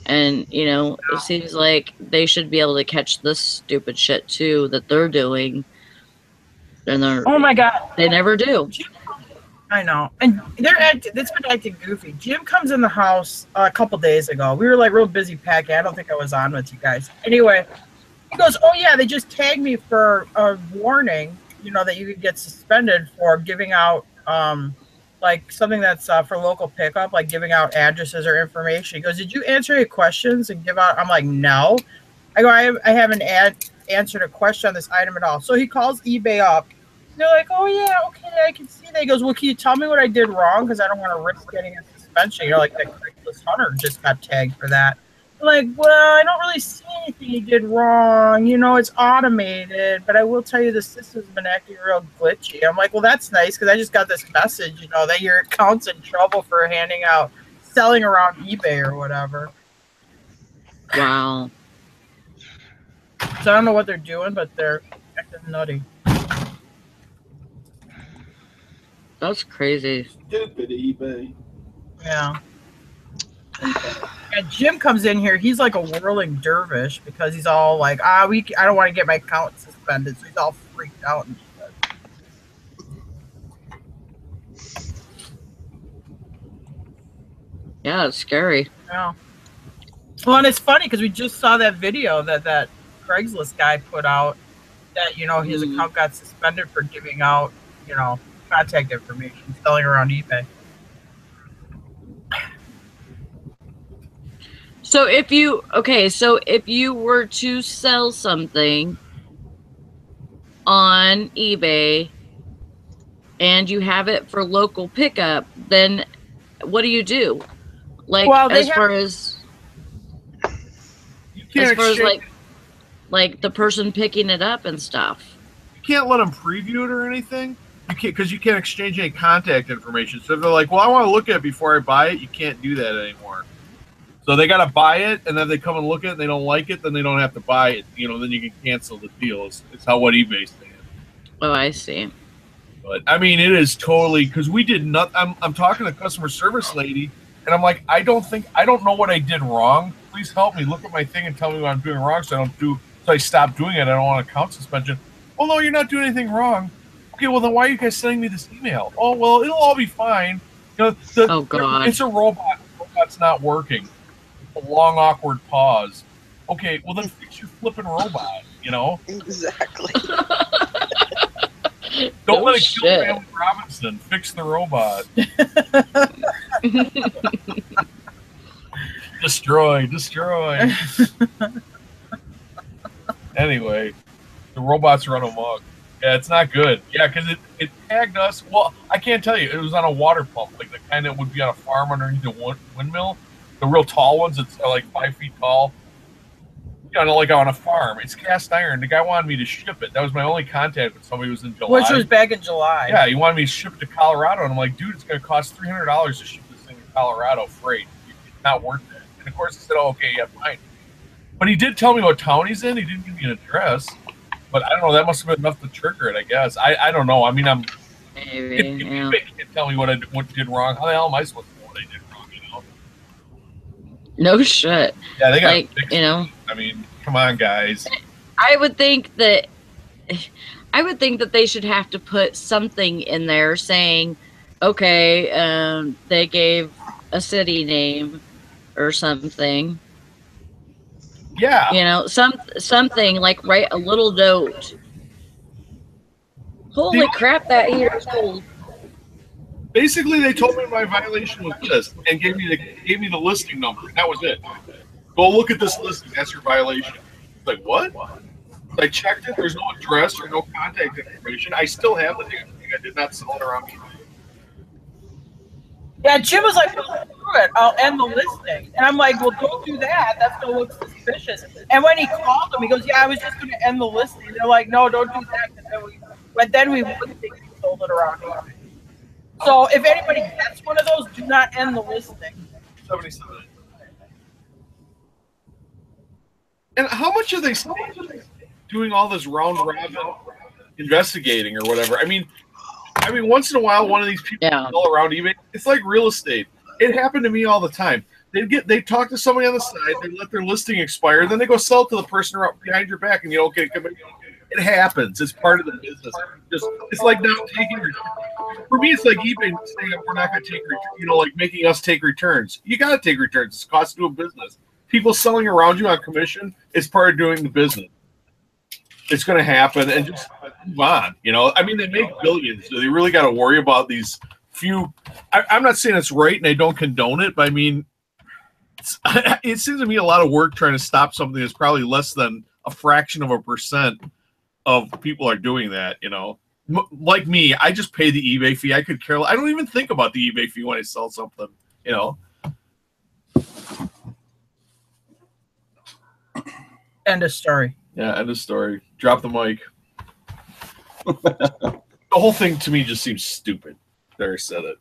And, it seems like they should be able to catch this stupid shit too that they're doing. And oh my God, they never do. I know. And it's been acting goofy. Jim comes in the house a couple days ago. We were like real busy packing. I don't think I was on with you guys. Anyway, he goes, oh yeah, they just tagged me for a warning, that you could get suspended for giving out like something that's for local pickup, like giving out addresses or information. He goes, did you answer any questions and give out? I'm like, no. I go, I haven't answered a question on this item at all. So he calls eBay up. They're like, oh yeah, okay, I can see that. He goes, well, can you tell me what I did wrong? Because I don't want to risk getting a suspension. Like that Craigslist hunter just got tagged for that. I'm like, well, I don't really see anything you did wrong. You know, it's automated, but I will tell you the system's been acting real glitchy. I'm like, well, that's nice because I just got this message, you know, that your account's in trouble for selling around eBay or whatever. Wow. So I don't know what they're doing, but they're acting nutty. That's crazy. Stupid eBay. Yeah. Yeah, Jim comes in here. He's like a whirling dervish because he's all like, I don't want to get my account suspended. So he's all freaked out and shit. Yeah, it's scary. Yeah. Well, and it's funny because we just saw that video that Craigslist guy put out that, you know, his account got suspended for giving out, you know, contact information, selling around eBay. So if you were to sell something on eBay and you have it for local pickup, then what do you do? Like, Well, as far as like the person picking it up and stuff. You can't let them preview it or anything. You can't, because you can't exchange any contact information. So if they're like, well, I want to look at it before I buy it, you can't do that anymore. So they got to buy it, and then they come and look at it, and they don't like it, then they don't have to buy it. You know, then you can cancel the deal. It's how what eBay's saying. Oh, I see. But I mean, it is totally, because we did not. I'm talking to the customer service lady, and I'm like, I don't know what I did wrong. Please help me. Look at my thing and tell me what I'm doing wrong, so I stop doing it. I don't want account suspension. Well, no, you're not doing anything wrong. Okay, well then why are you guys sending me this email? Oh, well, it'll all be fine. You know, oh God, it's a robot. The robot's not working. A long, awkward pause. Okay, well then fix your flipping robot. You know exactly. Don't let it kill Family Robinson. Fix the robot. Destroy. Anyway, the robots run amok. Yeah, it's not good. Yeah, because it tagged us. Well, I can't tell you. It was on a water pump, like the kind that would be on a farm underneath a windmill. The real tall ones that's like 5 feet tall. You know, like on a farm. It's cast iron. The guy wanted me to ship it. That was my only contact with somebody who was in July. Which was back in July. Yeah, he wanted me to ship it to Colorado. And I'm like, dude, it's going to cost $300 to ship this thing to Colorado freight. It's not worth it. And of course, he said, oh, okay, yeah, fine. But he did tell me what town he's in. He didn't give me an address. But I don't know. That must have been enough to trigger it, I guess. I don't know. I mean, maybe, if you can't tell me what did wrong, how the hell am I supposed to know what I did wrong, you know? No shit. Yeah, they got like, you know. I mean, come on, guys. I would think that they should have to put something in there saying, okay, they gave a city name or something. Yeah. You know, something like write a little note. Holy crap, that here is cold. Basically, they told me my violation was this and gave me the listing number. That was it. Go look at this listing. That's your violation. Like, what? I checked it. There's no address or no contact information. I still have the damn thing. I did not sell it around me. Yeah, Jim was like, well, screw it. I'll end the listing. And I'm like, well, don't do that. That's going to look suspicious. And when he called him, he goes, yeah, I was just going to end the listing. They're like, no, don't do that. But then we wouldn't think he sold it around here. So if anybody gets one of those, do not end the listing. 77. And how much are they doing all this round robin investigating or whatever? I mean, once in a while, one of these people all around eBay. It's like real estate. It happened to me all the time. They talk to somebody on the side, they let their listing expire, then they go sell it to the person behind your back, and okay, come in. It happens. It's part of the business. It's like not taking returns. For me, it's like eBay saying we're not going to take returns. Like making us take returns. You got to take returns. It's cost of doing business. People selling around you on commission is part of doing the business. It's going to happen, and just move on. I mean, they make billions, so they really got to worry about these few. I'm not saying it's right, and I don't condone it, but I mean, it seems to me a lot of work trying to stop something that's probably less than a fraction of a percent of people are doing that. Like me, I just pay the eBay fee. I could care less. I don't even think about the eBay fee when I sell something. End of story. Yeah, end of story. Drop the mic. The whole thing to me just seems stupid. There, said it.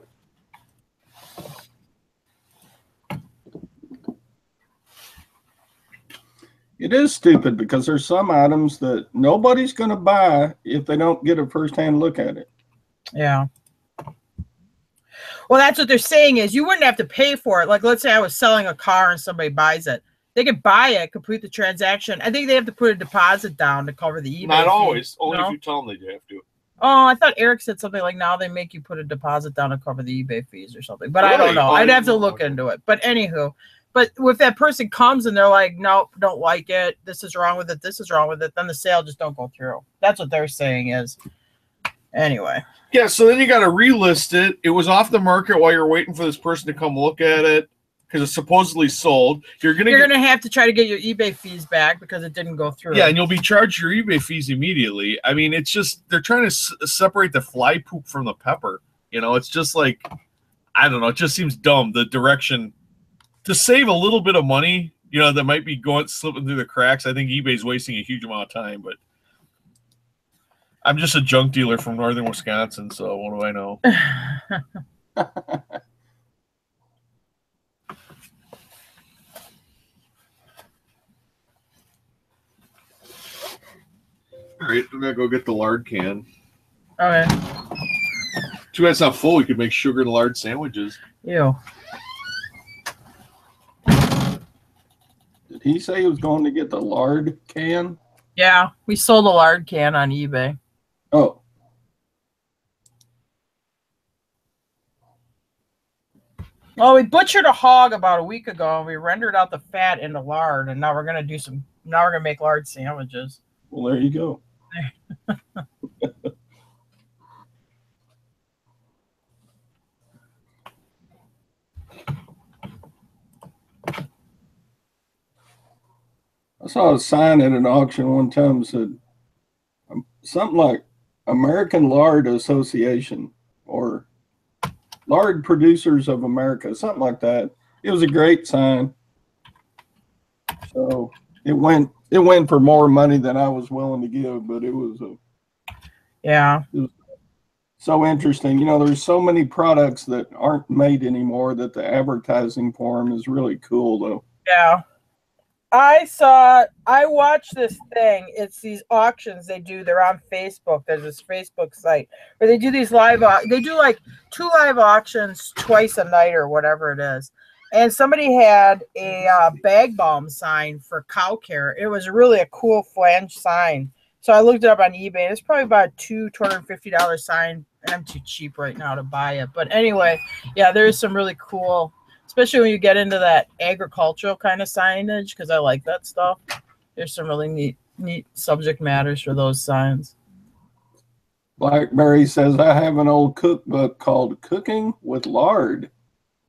It is stupid because there's some items that nobody's going to buy if they don't get a first-hand look at it. Yeah. Well, that's what they're saying is you wouldn't have to pay for it. Like, let's say I was selling a car and somebody buys it. They could buy it, complete the transaction. I think they have to put a deposit down to cover the eBay Not fee. always. Only No? if you tell them they have to. Oh, I thought Eric said something like now they make you put a deposit down to cover the eBay fees or something. But I don't Really? know. Oh, I'd I have to don't know. look into it. But anywho, but if that person comes and they're like, nope, don't like it. This is wrong with it. This is wrong with it. Then the sale just don't go through. That's what they're saying is. Anyway. Yeah, so then you got to relist it. It was off the market while you're waiting for this person to come look at it because it's supposedly sold. You're gonna have to try to get your eBay fees back because it didn't go through. Yeah, and you'll be charged your eBay fees immediately. I mean, it's just they're trying to separate the fly poop from the pepper. You know, it's just like I don't know. It just seems dumb. The direction to save a little bit of money, you know, that might be slipping through the cracks. I think eBay's wasting a huge amount of time, but. I'm just a junk dealer from northern Wisconsin, so what do I know? All right, I'm gonna go get the lard can. Okay. Too bad it's not full. We could make sugar and lard sandwiches. Ew. Did he say he was going to get the lard can? Yeah, we sold a lard can on eBay. Oh. Well, we butchered a hog about a week ago, and we rendered out the fat into lard, and now we're gonna do some. Now we're gonna make lard sandwiches. Well, there you go. I saw a sign at an auction one time that said something like American Lard Association or Lard Producers of America, something like that. It was a great sign. So it went for more money than I was willing to give, but it was so interesting. You know, there's so many products that aren't made anymore that the advertising for them is really cool, though. Yeah. I watched this thing. It's these auctions they do. They're on Facebook. There's this Facebook site where they do these they do like 2 live auctions twice a night or whatever it is. And somebody had a bag balm sign for cow care. It was really a cool flange sign. So I looked it up on eBay. It's probably about a $250 sign. And I'm too cheap right now to buy it. But anyway, yeah, there's some really cool, especially when you get into that agricultural kind of signage, because I like that stuff. There's some really neat subject matters for those signs. Blackberry says, I have an old cookbook called Cooking with Lard.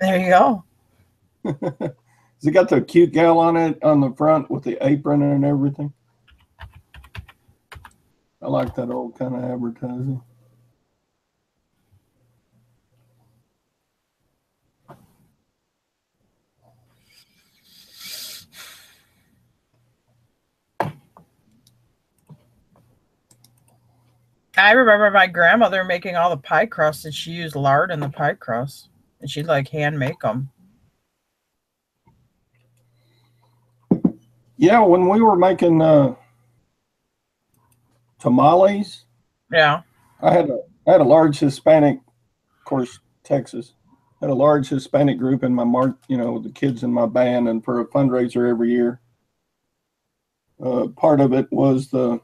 There you go. Has it got the cute gal on it on the front with the apron and everything? I like that old kind of advertising. I remember my grandmother making all the pie crusts, and she used lard in the pie crust, and she'd like hand make them. Yeah, when we were making tamales, yeah, I had a large Hispanic, of course, Texas, had a large Hispanic group in my the kids in my band, and for a fundraiser every year. Part of it was the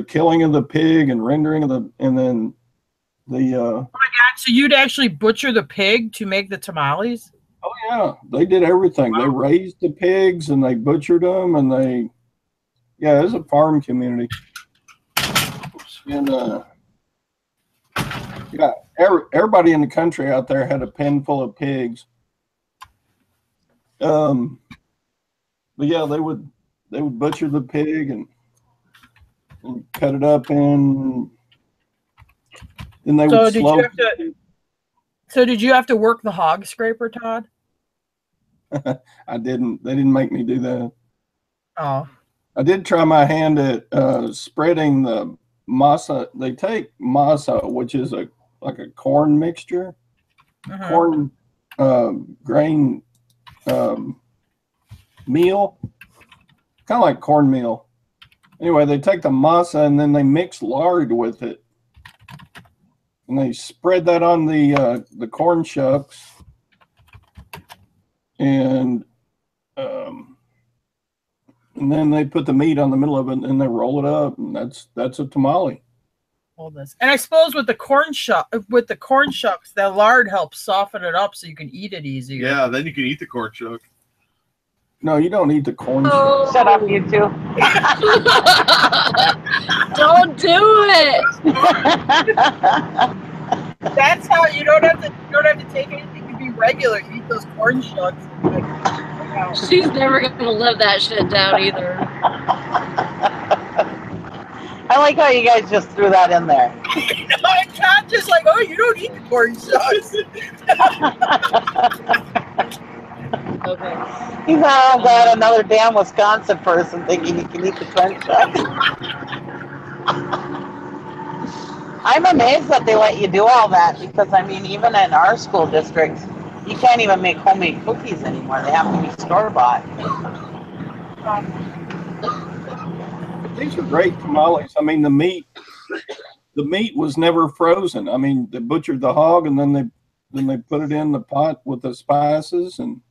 killing of the pig and rendering of and then the. Oh my God! So you'd actually butcher the pig to make the tamales? Oh yeah, they did everything. Wow. They raised the pigs and they butchered them, and it was a farm community. And everybody in the country out there had a pen full of pigs. But yeah, they would butcher the pig and cut it up, and then they would slow. So did you have to work the hog scraper, Todd? I didn't. They didn't make me do that. Oh. I did try my hand at spreading the masa. They take masa, which is like a corn mixture, corn grain meal, kind of like cornmeal. Anyway, they take the masa and then they mix lard with it, and they spread that on the corn shucks, and then they put the meat on the middle of it, and they roll it up, and that's a tamale. And I suppose with the corn shucks, the lard helps soften it up so you can eat it easier. Yeah, then you can eat the corn shuck. No, you don't eat the corn shucks. Shut up, you two. Don't do it. That's how you don't have to take anything to be regular. You eat those corn shucks. She's never gonna live that shit down either. I like how you guys just threw that in there. I'm not just like, oh, you don't eat the corn shucks. Okay. He's all glad another damn Wisconsin person thinking he can eat the corn shucks. I'm amazed that they let you do all that, because I mean, even in our school districts, you can't even make homemade cookies anymore. They have to be store-bought. These are great tamales. I mean, the meat was never frozen. I mean, they butchered the hog, and then they put it in the pot with the spices. And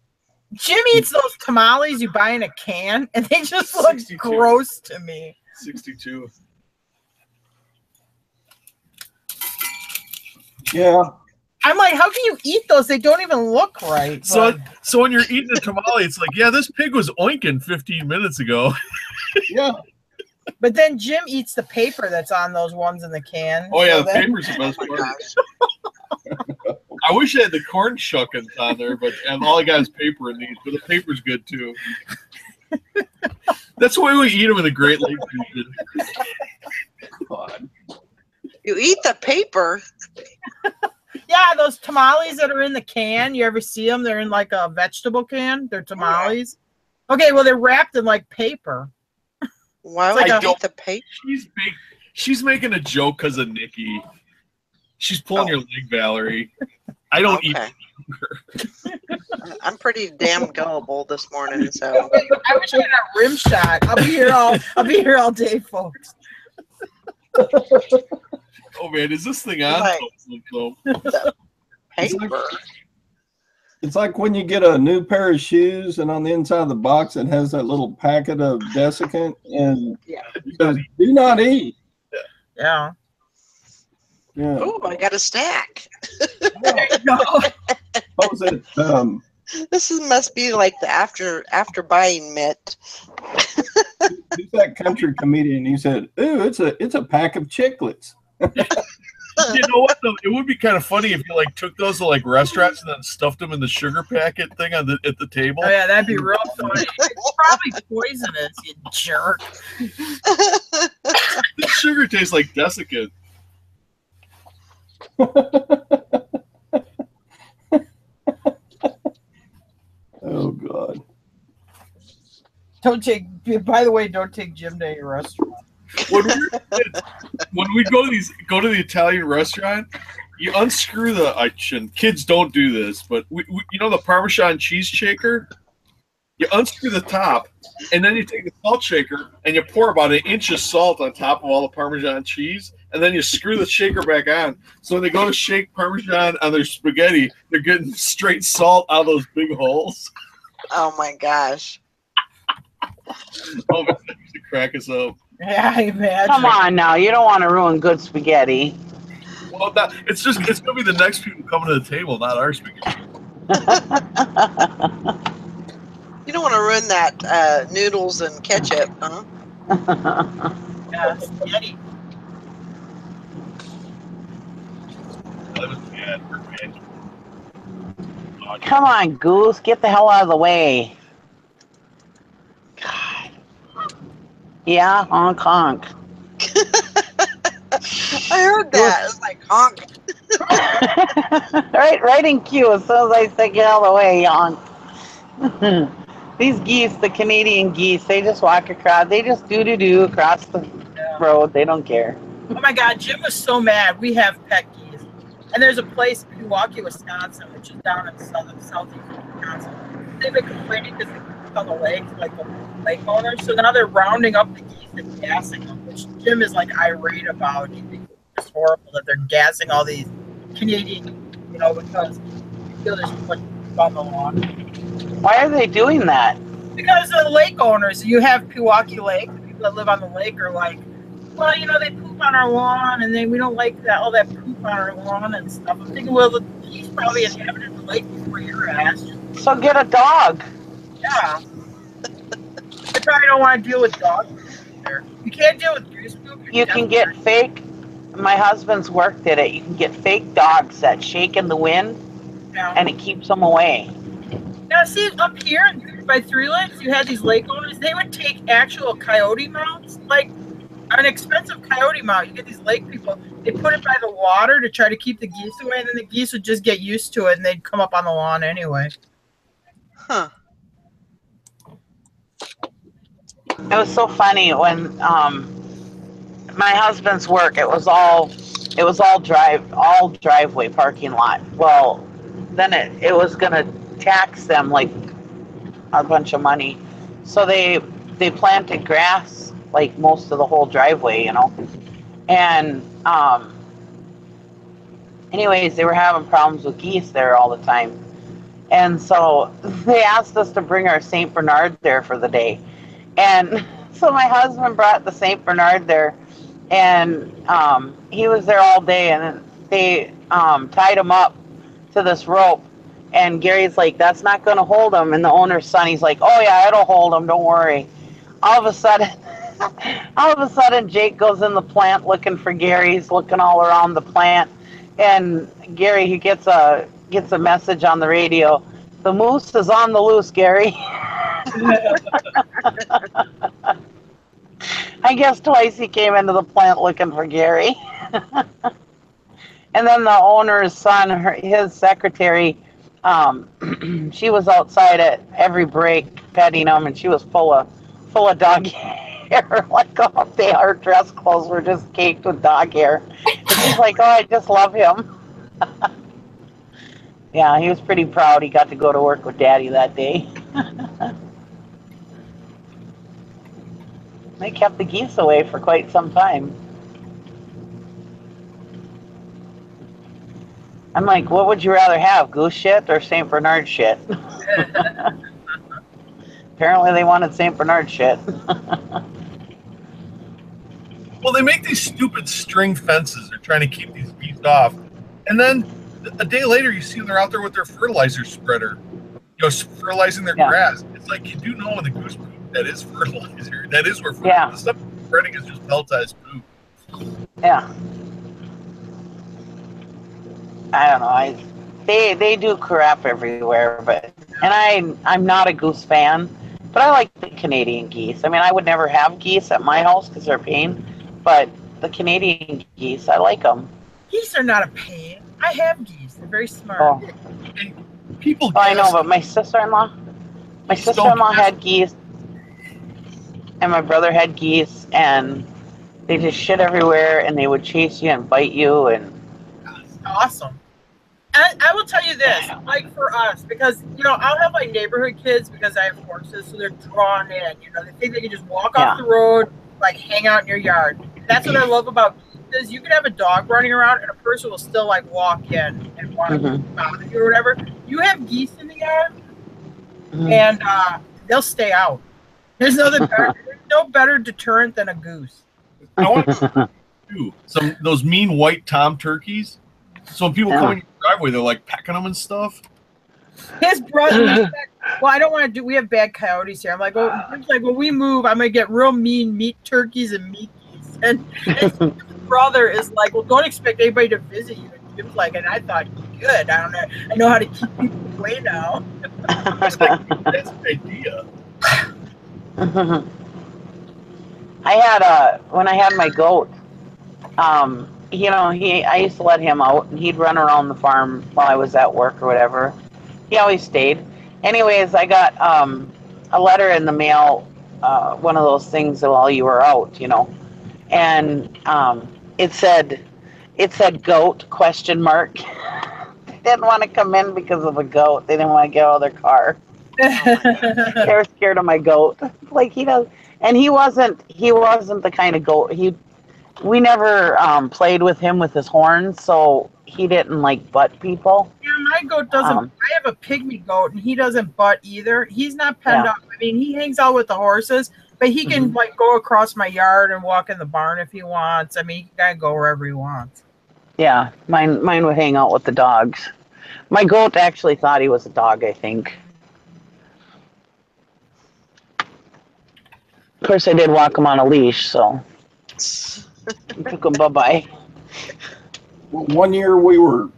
Jim eats those tamales you buy in a can, and they just look 62. gross to me. 62. yeah, I'm like, how can you eat those? They don't even look right. So when you're eating a tamale, it's like, yeah, this pig was oinking 15 minutes ago. yeah. But then Jim eats the paper that's on those ones in the can. Oh, yeah, so the paper's the best part. I wish I had the corn shuckins on there, but and all I got is paper in these, but the paper's good too. That's the way we eat them in the Great Lakes region. God. You eat the paper. Yeah, those tamales that are in the can. You ever see them? They're in like a vegetable can. They're tamales. Okay, well, they're wrapped in like paper. Why would like you eat the paper? She's making a joke because of Nikki. She's pulling your leg, Valerie. I don't eat paper. I'm pretty damn gullible this morning, so I wish I had a rim shot. I'll be here all day, folks. Oh man, is this thing on? Right. The paper. It's like when you get a new pair of shoes, and on the inside of the box it has that little packet of desiccant, and it says, "Do not eat." Yeah. Yeah. Oh, I got a stack. There you go. What was it? Must be like the after buying mitt. Who's that country comedian? He said, "Ooh, it's a pack of chiclets." You know what though? It would be kind of funny if you like took those to like restaurants and then stuffed them in the sugar packet thing at the table. Oh yeah, that'd be real funny. It's probably poisonous, you jerk. The sugar tastes like desiccant. Oh God! Don't take Jim to your restaurant. When we go to the Italian restaurant, you unscrew kids don't do this, but we you know the Parmesan cheese shaker? You unscrew the top, and then you take the salt shaker and you pour about an inch of salt on top of all the Parmesan cheese, and then you screw the shaker back on. So when they go to shake Parmesan on their spaghetti, they're getting straight salt out of those big holes. Oh my gosh! Oh man, that used to crack us up. Yeah, I imagine. Come on now, you don't want to ruin good spaghetti. Well, it's gonna be the next people coming to the table, not our spaghetti. You don't want to ruin that noodles and ketchup, huh? Yeah, spaghetti. That was bad. Come on, Goose, get the hell out of the way. God. Yeah, honk honk. I heard that. It was like honk. right in cue. As soon as I say get out of the way, honk. These geese, the Canadian geese, they just walk across. They just do across the road. They don't care. Oh my God, Jim was so mad. We have pet geese, and there's a place in Milwaukee, Wisconsin, which is down in southeast Wisconsin. They've been complaining because they keep on the lake, like the lake owners. So now they're rounding up the geese and gassing them, which Jim is like irate about. He thinks it's horrible that they're gassing all these Canadian, because they feel there's too much on the lawn. Why are they doing that? Because the lake owners, you have Pewaukee Lake, the people that live on the lake are like, well, they poop on our lawn, and then we don't like that all that poop on our lawn and stuff. I'm thinking, well, he's probably inhabited the lake before your ass. So get a dog. Yeah. They probably don't want to deal with dogs there. You can't deal with goose poop. You can get fake. My husband's work did it. You can get fake dogs that shake in the wind, and it keeps them away. Now, see, up here by Three Lakes, you had these lake owners. They would take actual coyote mounts, like an expensive coyote mount. You get these lake people. They put it by the water to try to keep the geese away, and then the geese would just get used to it, and they'd come up on the lawn anyway. Huh. It was so funny when my husband's work. It was all driveway parking lot. Well, then it was gonna tax them like a bunch of money, so they planted grass like most of the whole driveway, and anyways, they were having problems with geese there all the time, and so they asked us to bring our Saint Bernard there for the day, and so my husband brought the Saint Bernard there, and he was there all day, and they tied him up to this rope. And Gary's like, that's not going to hold him. And the owner's son, he's like, oh yeah, it'll hold him. Don't worry. All of a sudden, Jake goes in the plant looking for Gary. He's looking all around the plant. And Gary, he gets a message on the radio. The moose is on the loose, Gary. I guess twice he came into the plant looking for Gary. And then the owner's son, his secretary, she was outside at every break petting him, and she was full of dog hair. Like all day, her dress clothes were just caked with dog hair. And she's like, oh, I just love him. Yeah, he was pretty proud. He got to go to work with Daddy that day. They kept the geese away for quite some time. I'm like, what would you rather have, goose shit or St. Bernard shit? Apparently they wanted St. Bernard shit. Well, they make these stupid string fences. They're trying to keep these geese off. And then a day later, you see them, they're out there with their fertilizer spreader, fertilizing their grass. It's like, you do know in the goose poop, that is fertilizer. That is where the stuff spreading is just pelletized poop. Yeah. I don't know. They do crap everywhere, and I'm not a goose fan, but I like the Canadian geese. I mean, I would never have geese at my house because they're a pain, but the Canadian geese, I like them. Geese are not a pain. I have geese. They're very smart. Oh. People. I know, but my sister-in-law had geese, and my brother had geese, and they just shit everywhere, and they would chase you and bite you, and. Awesome. And I will tell you this, like for us, because, I'll have my neighborhood kids because I have horses, so they're drawn in. They think they can just walk off the road, like hang out in your yard. That's what I love about geese, is you can have a dog running around and a person will still like walk in and want to bother you or whatever. You have geese in the yard, and they'll stay out. There's no better deterrent than a goose. I want to do those mean white tom turkeys. So when people come in your driveway, they're like pecking them and stuff. His brother, well, I don't want to do. We have bad coyotes here. I'm like, when we move, I'm gonna get real mean meat turkeys and meat geese. And his brother is like, well, don't expect anybody to visit you. And Jim's like, and I thought, good. I don't know. I know how to keep people away now. That's an idea. I had when I had my goat. I used to let him out, and he'd run around the farm while I was at work or whatever. He always stayed. Anyways, I got a letter in the mail, one of those things while you were out, and it said goat ? They didn't want to come in because of a goat. They didn't want to get out of their car. They were scared of my goat. Like he does, and he wasn't the kind of goat. We never played with him with his horns, so he didn't like butt people. Yeah, my goat doesn't. I have a pygmy goat, and he doesn't butt either. He's not penned up. I mean, he hangs out with the horses, but he can like go across my yard and walk in the barn if he wants. I mean, he can go wherever he wants. Yeah, mine would hang out with the dogs. My goat actually thought he was a dog, I think. Of course, I did walk him on a leash, so I took him bye-bye. One year we were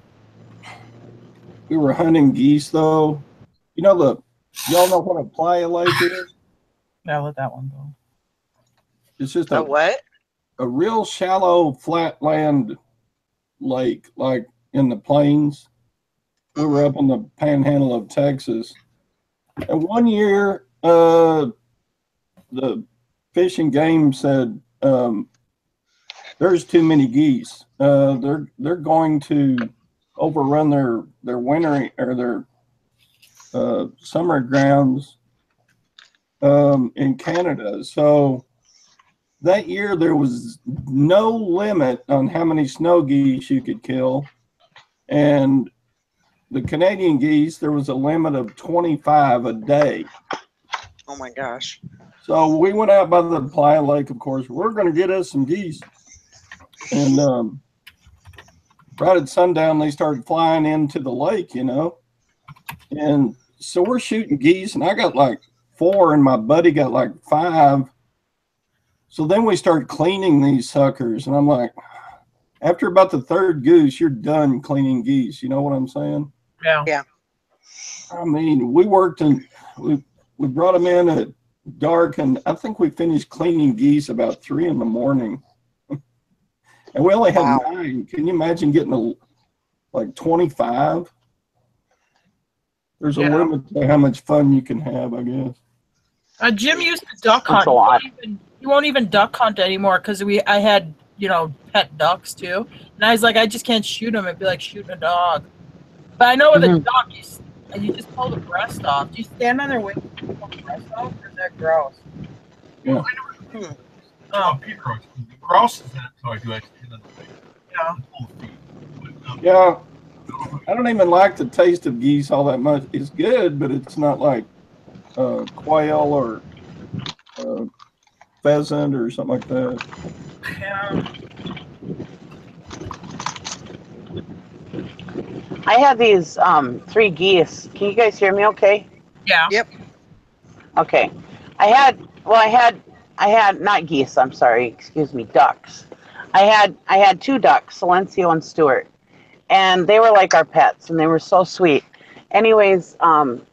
hunting geese, though. Y'all know what a playa lake is? Yeah, let that one go. It's just a what? A real shallow flatland lake, like in the plains. We were up in the panhandle of Texas, and one year the Fish and Game said there's too many geese. They're going to overrun their winter or their summer grounds in Canada. So that year there was no limit on how many snow geese you could kill, and the Canadian geese, there was a limit of 25 a day. Oh my gosh. So we went out by the Playa Lake, of course. We're going to get us some geese. And right at sundown, they started flying into the lake, And so we're shooting geese, and I got like 4, and my buddy got like 5. So then we started cleaning these suckers, and I'm like, after about the 3rd goose, you're done cleaning geese. You know what I'm saying? Yeah. Yeah. I mean, we worked and we brought them in at dark, and I think we finished cleaning geese about 3 in the morning. And we only had 9. Can you imagine getting like 25? There's a limit to how much fun you can have, I guess. Jim used to duck hunt. He won't even duck hunt anymore because I had pet ducks too, and I was like, I just can't shoot them. It'd be like shooting a dog. But I know with a duck, you just pull the breast off. Do you stand on their wings and pull the breast off, or is that gross? Yeah. Grouse is that, so I do actually stand on the wing. Yeah. I don't even like the taste of geese all that much. It's good, but it's not like quail or pheasant or something like that. Yeah. I had these 3 geese. Can you guys hear me okay? Yeah. Yep. Okay. I had not geese, I'm sorry, excuse me, ducks. I had 2 ducks, Silencio and Stuart. And they were like our pets, and they were so sweet. Anyways,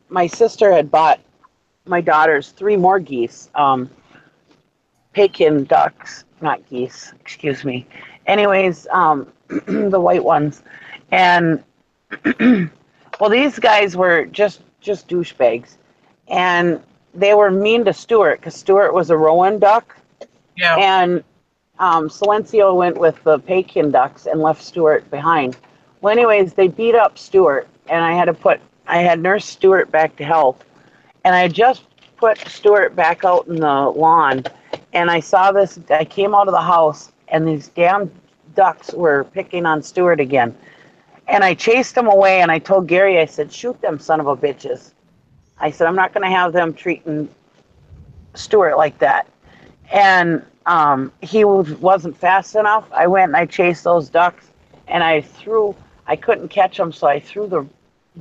my sister had bought my daughters 3 more geese, Pekin ducks, not geese, excuse me. Anyways, the white ones. And, well, these guys were just douchebags. And they were mean to Stuart, because Stuart was a Rowan duck. Yeah. And Silencio went with the Pekin ducks and left Stuart behind. Well, anyways, they beat up Stuart, and I had nursed Stuart back to health, and I just put Stuart back out in the lawn, and I saw this. I came out of the house, and these damn ducks were picking on Stuart again, and I chased them away, and I told Gary, I said, shoot them son of a bitches. I said, I'm not going to have them treating Stuart like that. And he wasn't fast enough. I went and I chased those ducks, and I couldn't catch them, so I threw the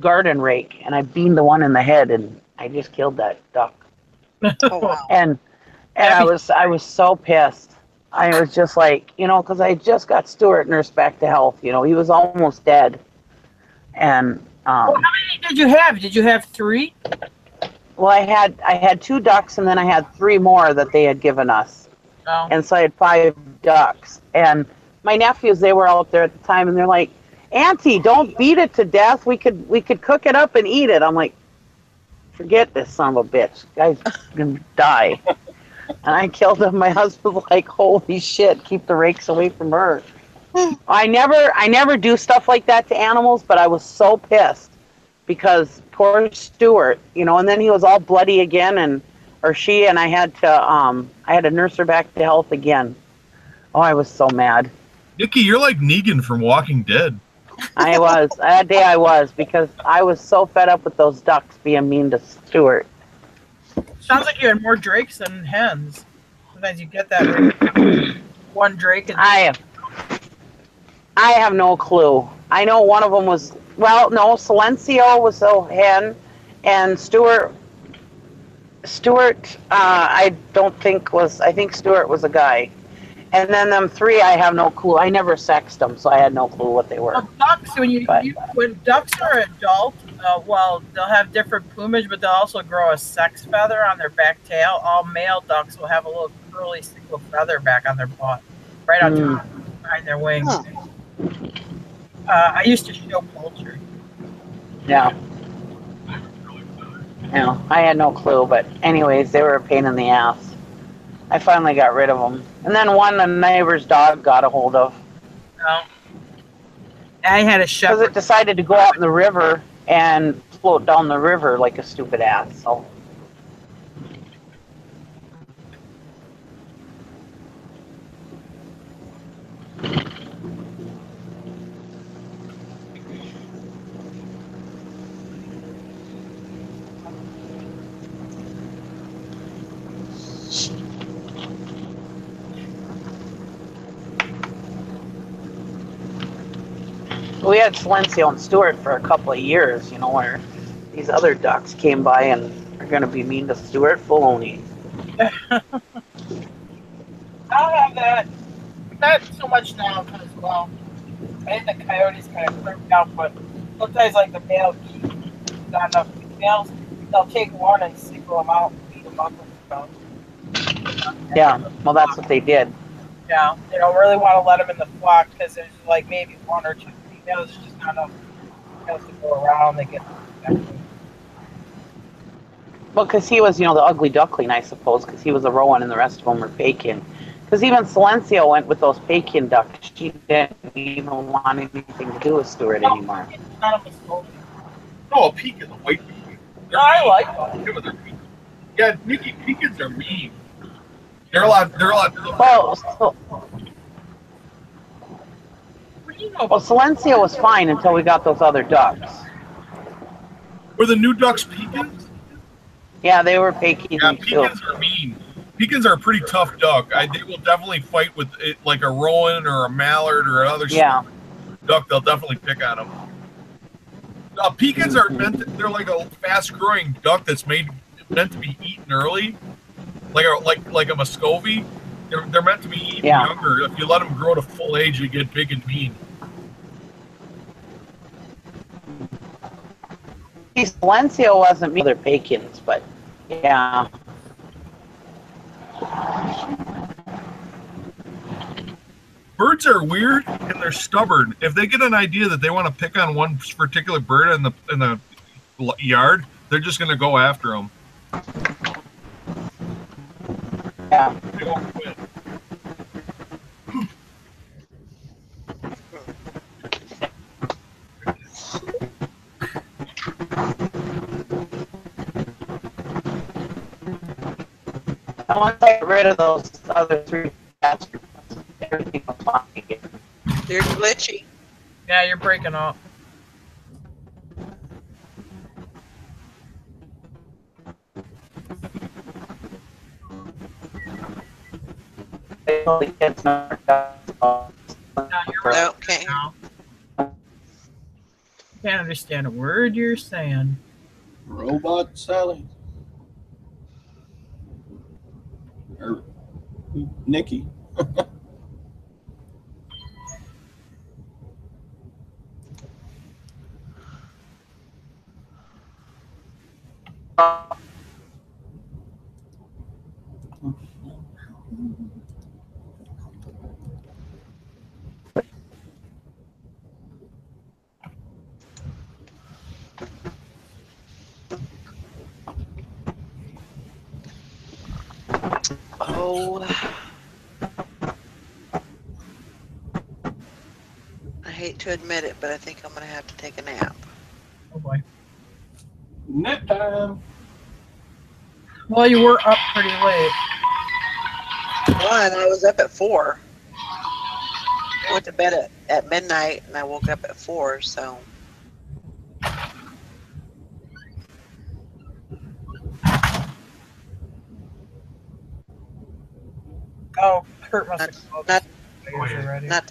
garden rake, and I beamed the one in the head, and I just killed that duck. Oh, wow. And I was so pissed. I was just like, because I just got Stuart nursed back to health. He was almost dead. And well, how many did you have? Did you have 3? Well, I had 2 ducks, and then I had 3 more that they had given us. Oh. And so I had 5 ducks. And my nephews, they were out there at the time, and they're like, Auntie, don't beat it to death. We could cook it up and eat it. I'm like, forget this son of a bitch. Guy's gonna die. And I killed him. My husband's like, holy shit, keep the rakes away from her. I never do stuff like that to animals, but I was so pissed because poor Stuart, and then he was all bloody again, and I had to nurse her back to health again. Oh, I was so mad. Nikki, you're like Negan from Walking Dead. I was. That day I was, because I was so fed up with those ducks being mean to Stuart. Sounds like you had more drakes than hens. Sometimes you get that one drake. I have no clue. I know one of them was, Silencio was a hen, and Stuart, I think Stuart was a guy. And then them three, I have no clue. I never sexed them, so I had no clue what they were. Well, ducks, when ducks are adult, they'll have different plumage, but they'll also grow a sex feather on their back tail. All male ducks will have a little curly single feather back on their butt, right on top, behind their wings. Huh. I used to show poultry. Yeah. No, I had no clue, but anyways, they were a pain in the ass. I finally got rid of them. And then one the neighbor's dog got a hold of. No. I had a shepherd. Because it decided to go out in the river and float down the river like a stupid ass. So. We had Silencio and Stuart for a couple of years, where these other ducks came by and are going to be mean to Stuart. Baloney. I don't have that. Not so much now because, I think the coyotes kind of creeped out, but sometimes, like the male geese, not enough females, they'll take one and single them out and beat them up and stuff. Yeah, well, that's what they did. Yeah, they don't really want to let them in the flock because there's like maybe one or two females. There's just not enough females to go around. They get infected. Well, because he was, the ugly duckling, I suppose, because he was a Rowan and the rest of them were Pekin. Because even Silencio went with those Pekin ducks. She didn't even want anything to do with Stuart anymore. No, a Pekin, the white Pekin. No, I like them. Yeah, Nikki, Pekins are mean. They're a lot. Well, Silencio was fine until we got those other ducks. Were the new ducks Pekins? Yeah, they were Pekins. Yeah, Pekins are mean. Pekins are a pretty tough duck. They will definitely fight with it, like a rowan or a mallard or another duck. They'll definitely pick on them. Pekins are they're like a fast-growing duck that's meant to be eaten early, like a Muscovy. They're meant to be eaten younger. If you let them grow to full age, they get big and mean. Silencio wasn't me, they're Pekins, but yeah. Birds are weird and they're stubborn. If they get an idea that they want to pick on one particular bird in the yard, they're just going to go after them. Yeah. They won't quit. Once I get rid of those other three bastards, everything will fine again. You're glitchy. Yeah, you're breaking up. No, okay. Can't understand a word you're saying. Robot Sally. Or Nikki. So I hate to admit it, but I think I'm going to have to take a nap. Oh boy. Nap time. Well, you were up pretty late. One, I was up at 4. I went to bed at midnight, and I woke up at 4, so. Oh, Kurt must have called. Not Already. not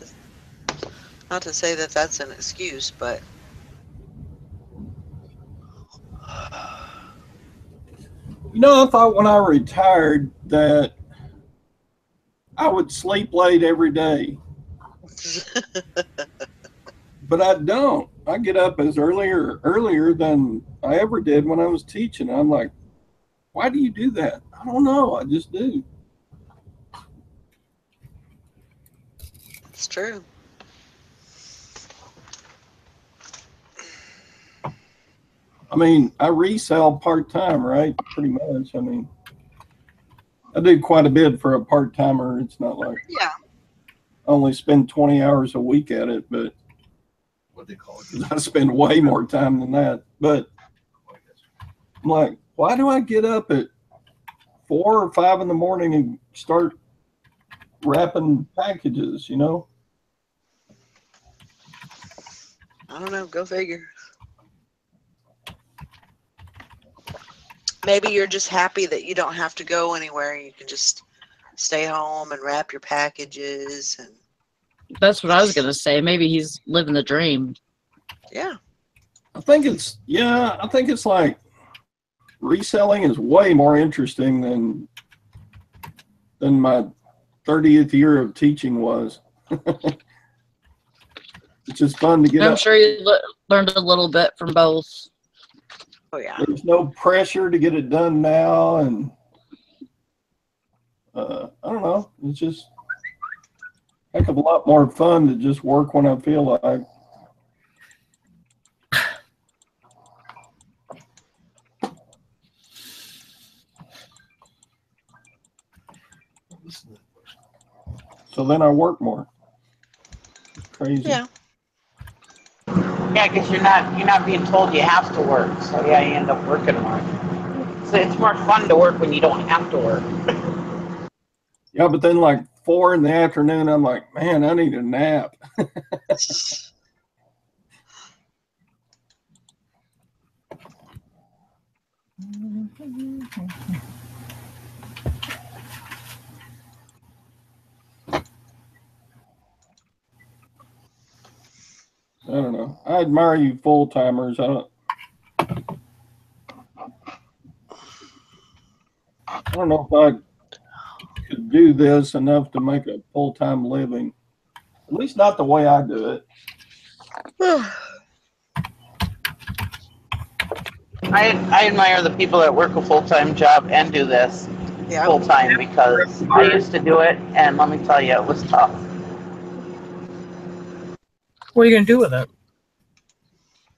to say that that's an excuse, but You know, I thought when I retired that I would sleep late every day. But I don't. I get up as earlier than I ever did when I was teaching. I'm like, why do you do that? I don't know. I just do. it's true. I mean, I resell part-time, right? Pretty much. I mean, I do quite a bit for a part-timer. It's not like Yeah. I only spend 20 hours a week at it, but What they call it? I spend way more time than that. But I'm like, why do I get up at 4 or 5 in the morning and start wrapping packages, you know? I don't know. Go figure. Maybe you're just happy that you don't have to go anywhere. You can just stay home and wrap your packages. And That's what I was gonna say. Maybe he's living the dream. yeah. I think it's like reselling is way more interesting than my 30th year of teaching was. It's just fun to get I'm up. sure you learned a little bit from both. Oh yeah. There's no pressure to get it done now, and I don't know. It's just a heck of a lot more fun to just work when I feel like. So then I work more. Crazy. Yeah. Yeah, because you're not being told you have to work. So yeah, you end up working more. So it's more fun to work when you don't have to work. Yeah, but then like 4 in the afternoon, I'm like, man, I need a nap. I don't know. I admire you full timers. I don't know if I could do this enough to make a full time living. At least not the way I do it. I admire the people that work a full-time job and do this full-time, because I used to do it, and let me tell you, it was tough. What are you gonna do with it?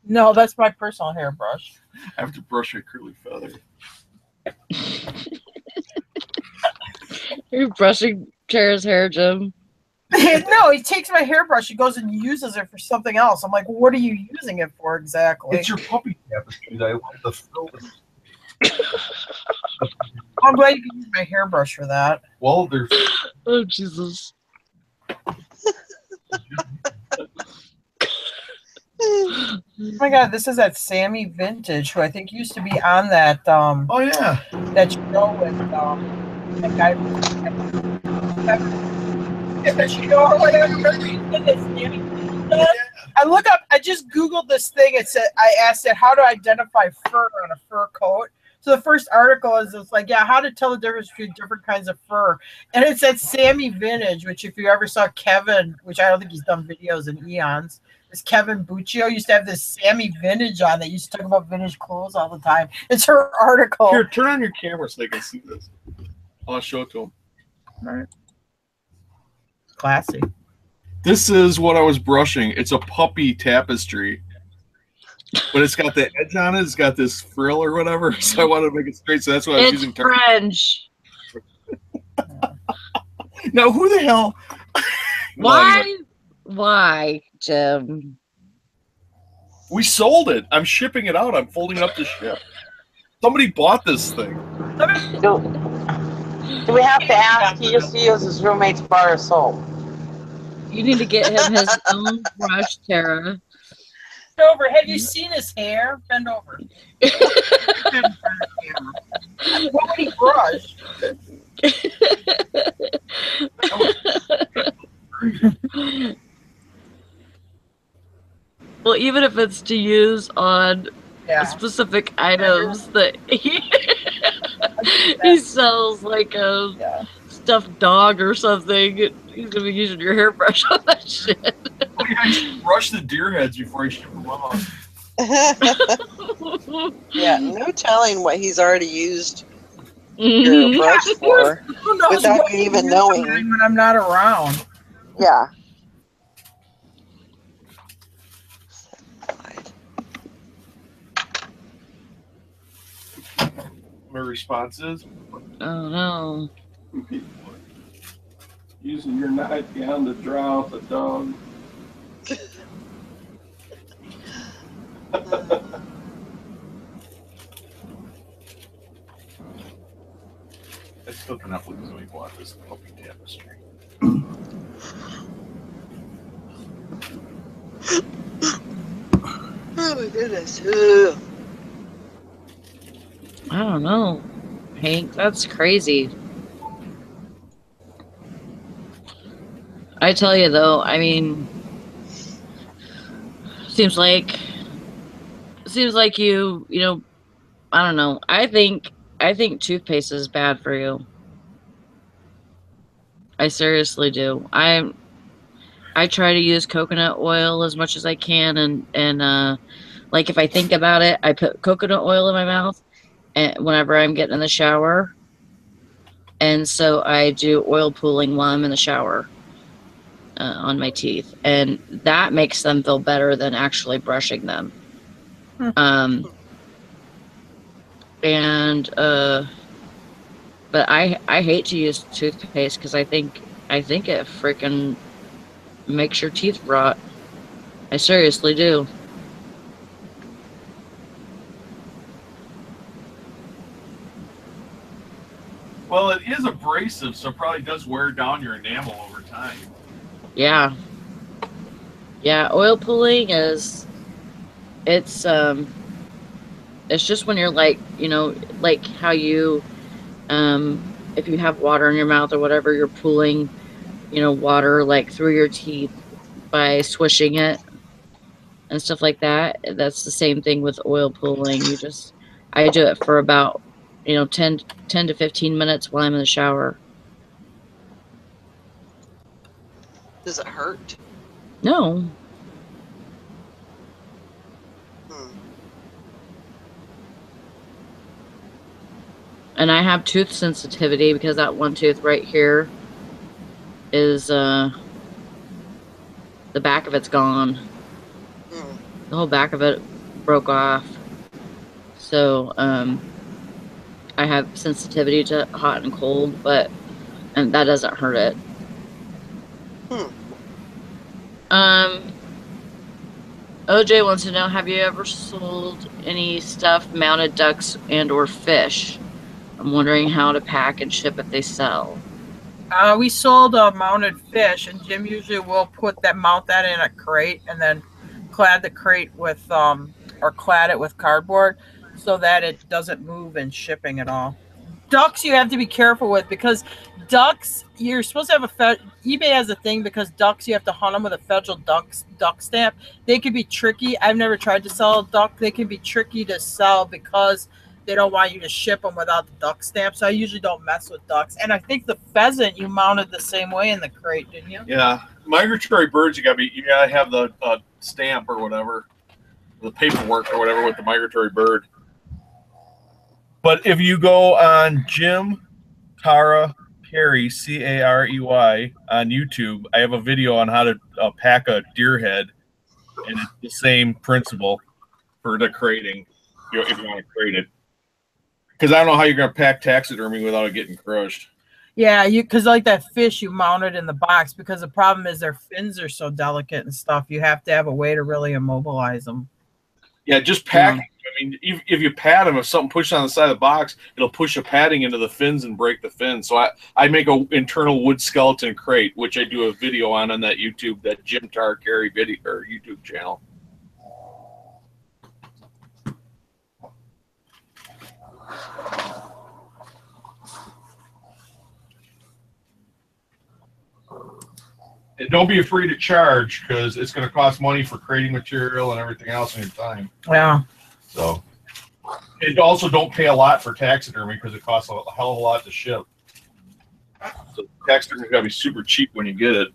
No, that's my personal hairbrush. I have to brush a curly feather. You're brushing Tara's hair, Jim. No, he takes my hairbrush, he goes and uses it for something else. I'm like, what are you using it for exactly? It's your puppy tapestry that I love the frill. I'm glad you can use my hairbrush for that. Well, there's. Oh, Jesus. Oh my God, this is that Sammy Vintage, who I think used to be on that Oh yeah, that show with that guy. That show or whatever. I just Googled this thing. It said, I asked it how to identify fur on a fur coat. So the first article is it's like, yeah, how to tell the difference between different kinds of fur. And it said Sammy Vintage, which if you ever saw Kevin, which I don't think he's done videos in eons, this Kevin Buccio used to have this Sammy Vintage on that used to talk about vintage clothes all the time. It's her article. here, turn on your camera so they can see this. I'll show it to them. All right. Classy. This is what I was brushing. It's a puppy tapestry, but it's got the edge on it. It's got this frill or whatever. So I wanted to make it straight. So that's what I was It's using. French. Now, who the hell? Why, Jim? We sold it. I'm shipping it out. I'm folding it up to ship. Somebody bought this thing. Do we have to ask? He used to use his roommate's bar of soap. You need to get him his own brush, Tara. Bend over. Have you seen his hair? Bend over. What would he brush? Well, even if it's to use on specific items that he sells, like a stuffed dog or something, he's gonna be using your hairbrush on that shit. I should brush the deer heads before I ship them out. Yeah, no telling what he's already used your brush for without you even knowing. When I'm not around. Yeah. My response is, oh no. Using your nightgown to dry out the dog. I still cannot believe somebody bought this puppy tapestry. Oh my goodness. I don't know, Hank. That's crazy. I tell you though, I mean, seems like you know, I don't know. I think toothpaste is bad for you. I seriously do. I try to use coconut oil as much as I can, and like if I think about it, I put coconut oil in my mouth and whenever I'm getting in the shower. And so I do oil pooling while I'm in the shower on my teeth, and that makes them feel better than actually brushing them. But I hate to use toothpaste because I think it freaking makes your teeth rot. I seriously do. Well, it is abrasive, so it probably does wear down your enamel over time. Yeah. Yeah, oil pooling it's just when you're like, you know, like how you if you have water in your mouth or whatever, you're pooling, you know, water like through your teeth by swishing it and stuff like that. That's the same thing with oil pooling. I do it for about, you know, 10 to 15 minutes while I'm in the shower. Does it hurt? No. And I have tooth sensitivity because that one tooth right here is the back of it's gone. The whole back of it broke off. So I have sensitivity to hot and cold, and that doesn't hurt it. OJ wants to know, have you ever sold any stuffed mounted ducks and or fish? I'm wondering how to pack and ship if they sell. We sold a mounted fish, and Jim usually will mount that in a crate and then clad the crate with or clad it with cardboard so that it doesn't move in shipping at all. Ducks you have to be careful with because ducks, you're supposed to have eBay has a thing because ducks you have to hunt them with a federal duck stamp. They can be tricky. I've never tried to sell a duck. They can be tricky to sell because they don't want you to ship them without the duck stamp. So I usually don't mess with ducks. And I think the pheasant you mounted the same way in the crate, didn't you? Yeah, migratory birds you gotta have the stamp or whatever, the paperwork or whatever with the migratory bird. But if you go on Jim Tara Carey Carey on YouTube, I have a video on how to pack a deer head, and it's the same principle for the crating. If you want to crate it. Because I don't know how you're going to pack taxidermy without it getting crushed. Yeah, because like that fish you mounted in the box, because the problem is their fins are so delicate and stuff. You have to have a way to really immobilize them. Yeah, just packing. I mean, if you pat them, if something pushes on the side of the box, it'll push a padding into the fins and break the fins. So I make an internal wood skeleton crate, which I do a video on that YouTube, that Jim Tar Carry video or YouTube channel. And don't be afraid to charge, because it's going to cost money for crating material and everything else in your time. Yeah. So, and also don't pay a lot for taxidermy, because it costs a hell of a lot to ship. So taxidermy's got to be super cheap when you get it.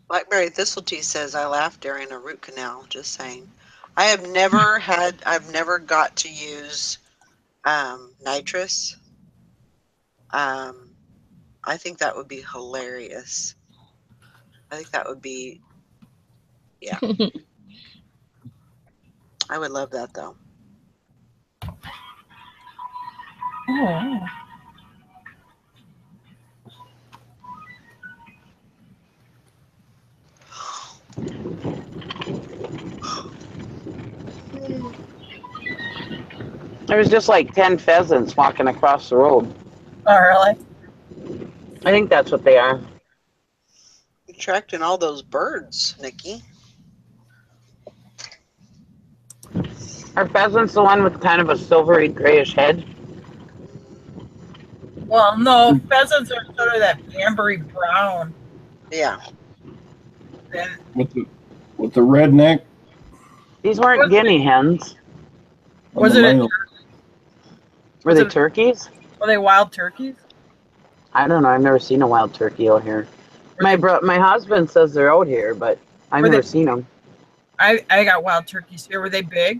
Blackberry Thistletea says, I laughed during a root canal, just saying. I've never got to use nitrous. I think that would be hilarious. I think that would be, yeah. I would love that, though. Oh. There was just like 10 pheasants walking across the road. Oh, really? I think that's what they are. Attracting all those birds, Nikki. Are pheasants the one with kind of a silvery grayish head? Well, no, pheasants are sort of that ambery brown. Yeah. With the redneck. These weren't guinea hens. Was it? Were they turkeys? Were they wild turkeys? I don't know. I've never seen a wild turkey out here. My husband says they're out here, but I've never seen them. I got wild turkeys here. Were they big?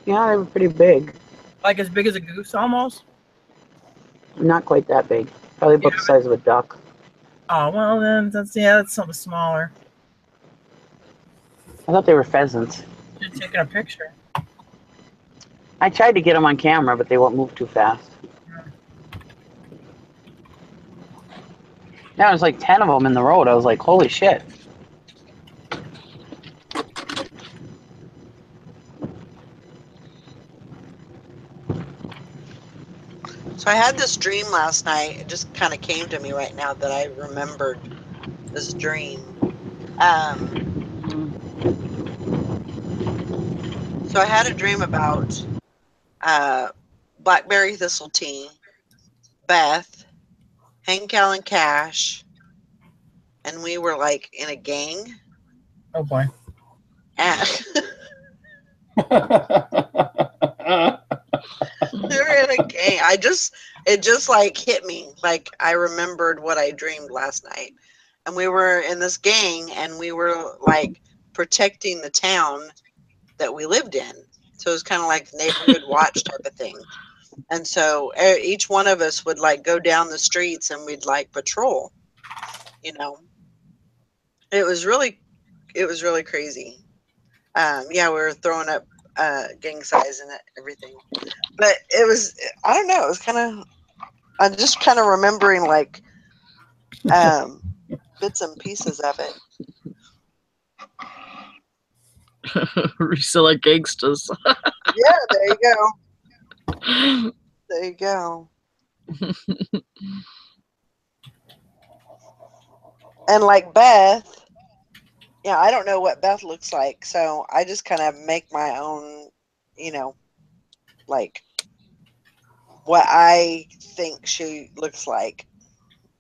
Yeah, they were pretty big. Like as big as a goose almost? Not quite that big. Probably about the size of a duck. Oh, well then, that's something smaller. I thought they were pheasants. You're taking a picture. I tried to get them on camera, but they won't move too fast. Yeah, there's like 10 of them in the road. I was like, holy shit. So I had this dream last night. It just kind of came to me right now that I remembered this dream. So I had a dream about Blackberry Thistletea, Beth, Hank Allen Cash, and we were like in a gang. Oh boy. And we were in a gang. It just like hit me. Like I remembered what I dreamed last night. And we were in this gang and we were like protecting the town that we lived in. So it was kind of like neighborhood watch type of thing. And so each one of us would like go down the streets and we'd like patrol, you know. It was really crazy. Yeah, we were throwing up gang size and everything. But it was, I don't know, it was kind of, I'm just kind of remembering like bits and pieces of it. Reseller gangsters. Yeah, there you go. There you go. And like Beth, yeah, I don't know what Beth looks like, so I just kind of make my own, you know, like what I think she looks like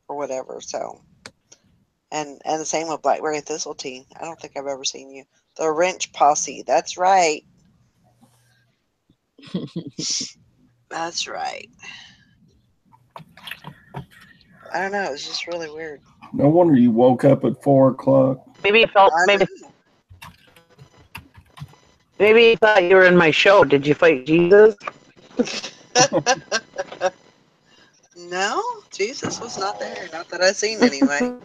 or whatever. So, and the same with Blackberry Thistletea. I don't think I've ever seen you. The Wrench Posse. That's right. That's right. I don't know. It was just really weird. No wonder you woke up at 4 o'clock. Maybe you felt maybe you thought you were in my show. Did you fight Jesus? No, Jesus was not there. Not that I've seen anyway.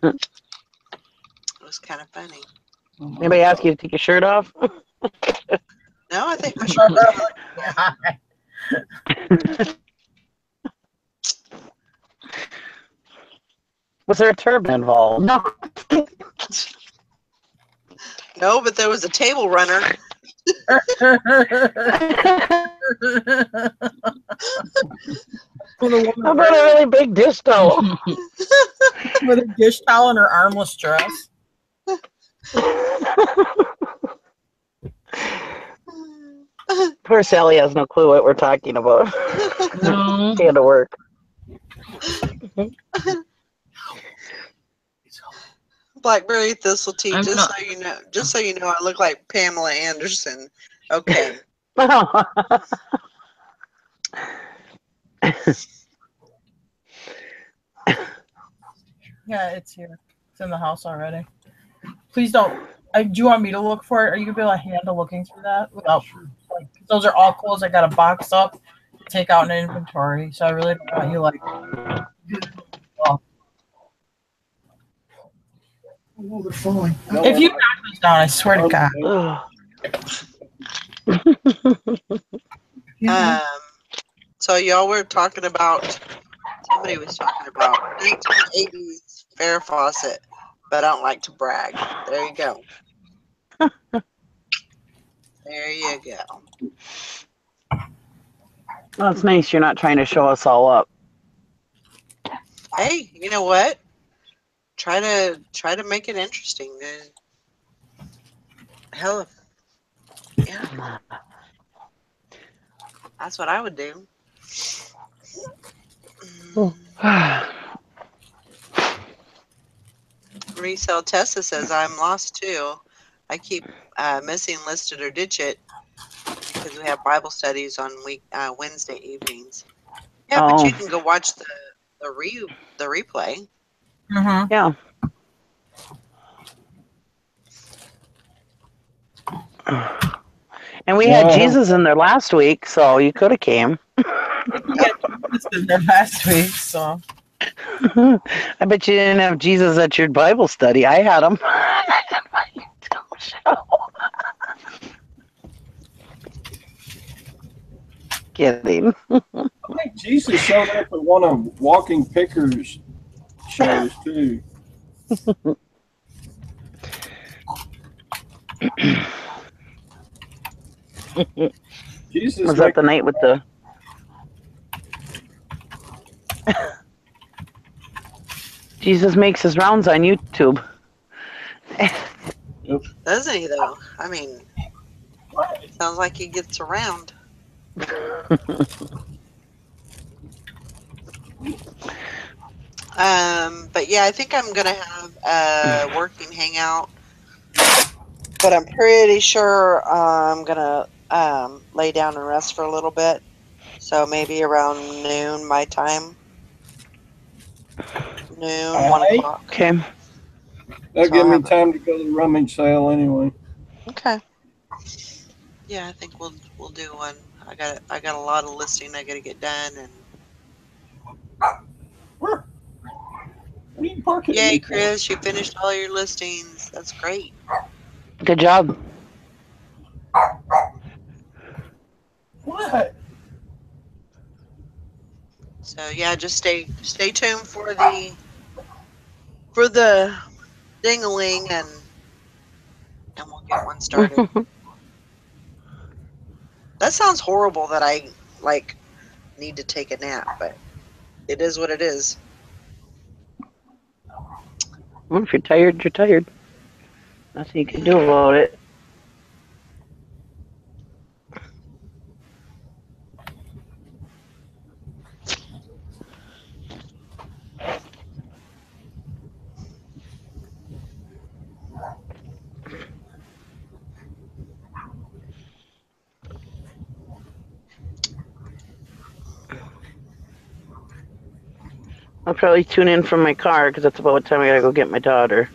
It was kind of funny. Anybody ask you to take your shirt off? No, I think my shirt was Was there a turban involved? No. No, but there was a table runner. How about a really big dish towel? With a dish towel and her armless dress. Poor Sally has no clue what we're talking about. No. She had to work. Blackberry thistle tea. I'm Just not- so you know, I look like Pamela Anderson. Okay. Yeah, it's here. It's in the house already. Please don't. Do you want me to look for it? Are you gonna be able to handle looking through that without? Like, those are all clothes I got to box up, take out an inventory. So I really don't want you like. Oh, they're falling. If you knock those down, I swear to God. So y'all were talking about. Somebody was talking about 1980s Farrah Fawcett, but I don't like to brag. There you go. There you go. Well, it's nice you're not trying to show us all up. Hey, you know what? Try to make it interesting. Hell, yeah. That's what I would do. Resell Tessa says I'm lost too. I keep missing listed or ditch it because we have Bible studies on Wednesday evenings. Yeah, but you can go watch the replay. Mm-hmm. Yeah. And we had Jesus in there last week, so you could have came. Yeah, Jesus in there last week, so. I bet you didn't have Jesus at your Bible study. I had him. Kidding. I think Jesus showed up at one of Walking Pickers' shows too. Jesus was that the night with the? Jesus makes his rounds on YouTube. Doesn't he though? I mean, sounds like he gets around. But yeah, I think I'm gonna have a working hangout, but I'm pretty sure I'm gonna lay down and rest for a little bit. So maybe around noon my time. Noon, 1 o'clock. Okay. That'll give me time to go to the rummage sale anyway. Okay. Yeah, I think we'll do one. I got a lot of listing I got to get done, and Where are you parking? yay, Chris! You finished all your listings. That's great. Good job. What? So yeah, just stay tuned for the ding-a-ling, and we'll get one started. That sounds horrible that I need to take a nap, but it is what it is. Well, if you're tired, you're tired. Nothing you can do about it. I'll probably tune in from my car because that's about what time I gotta go get my daughter.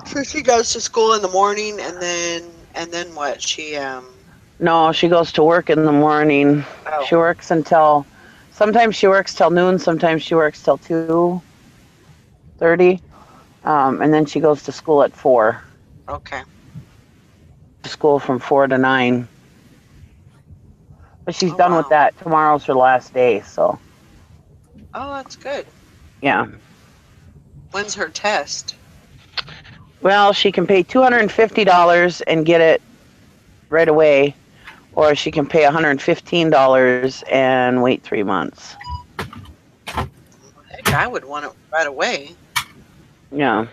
So she goes to school in the morning, and then what? She No, she goes to work in the morning. Oh. She works until. Sometimes she works till noon. Sometimes she works till 2:30, and then she goes to school at 4. Okay. School from 4 to 9. But she's Oh, done wow. with that. Tomorrow's her last day, so. Oh, that's good. Yeah. When's her test? Well, she can pay $250 and get it right away, or she can pay $115 and wait 3 months. Heck, I would want it right away. Yeah.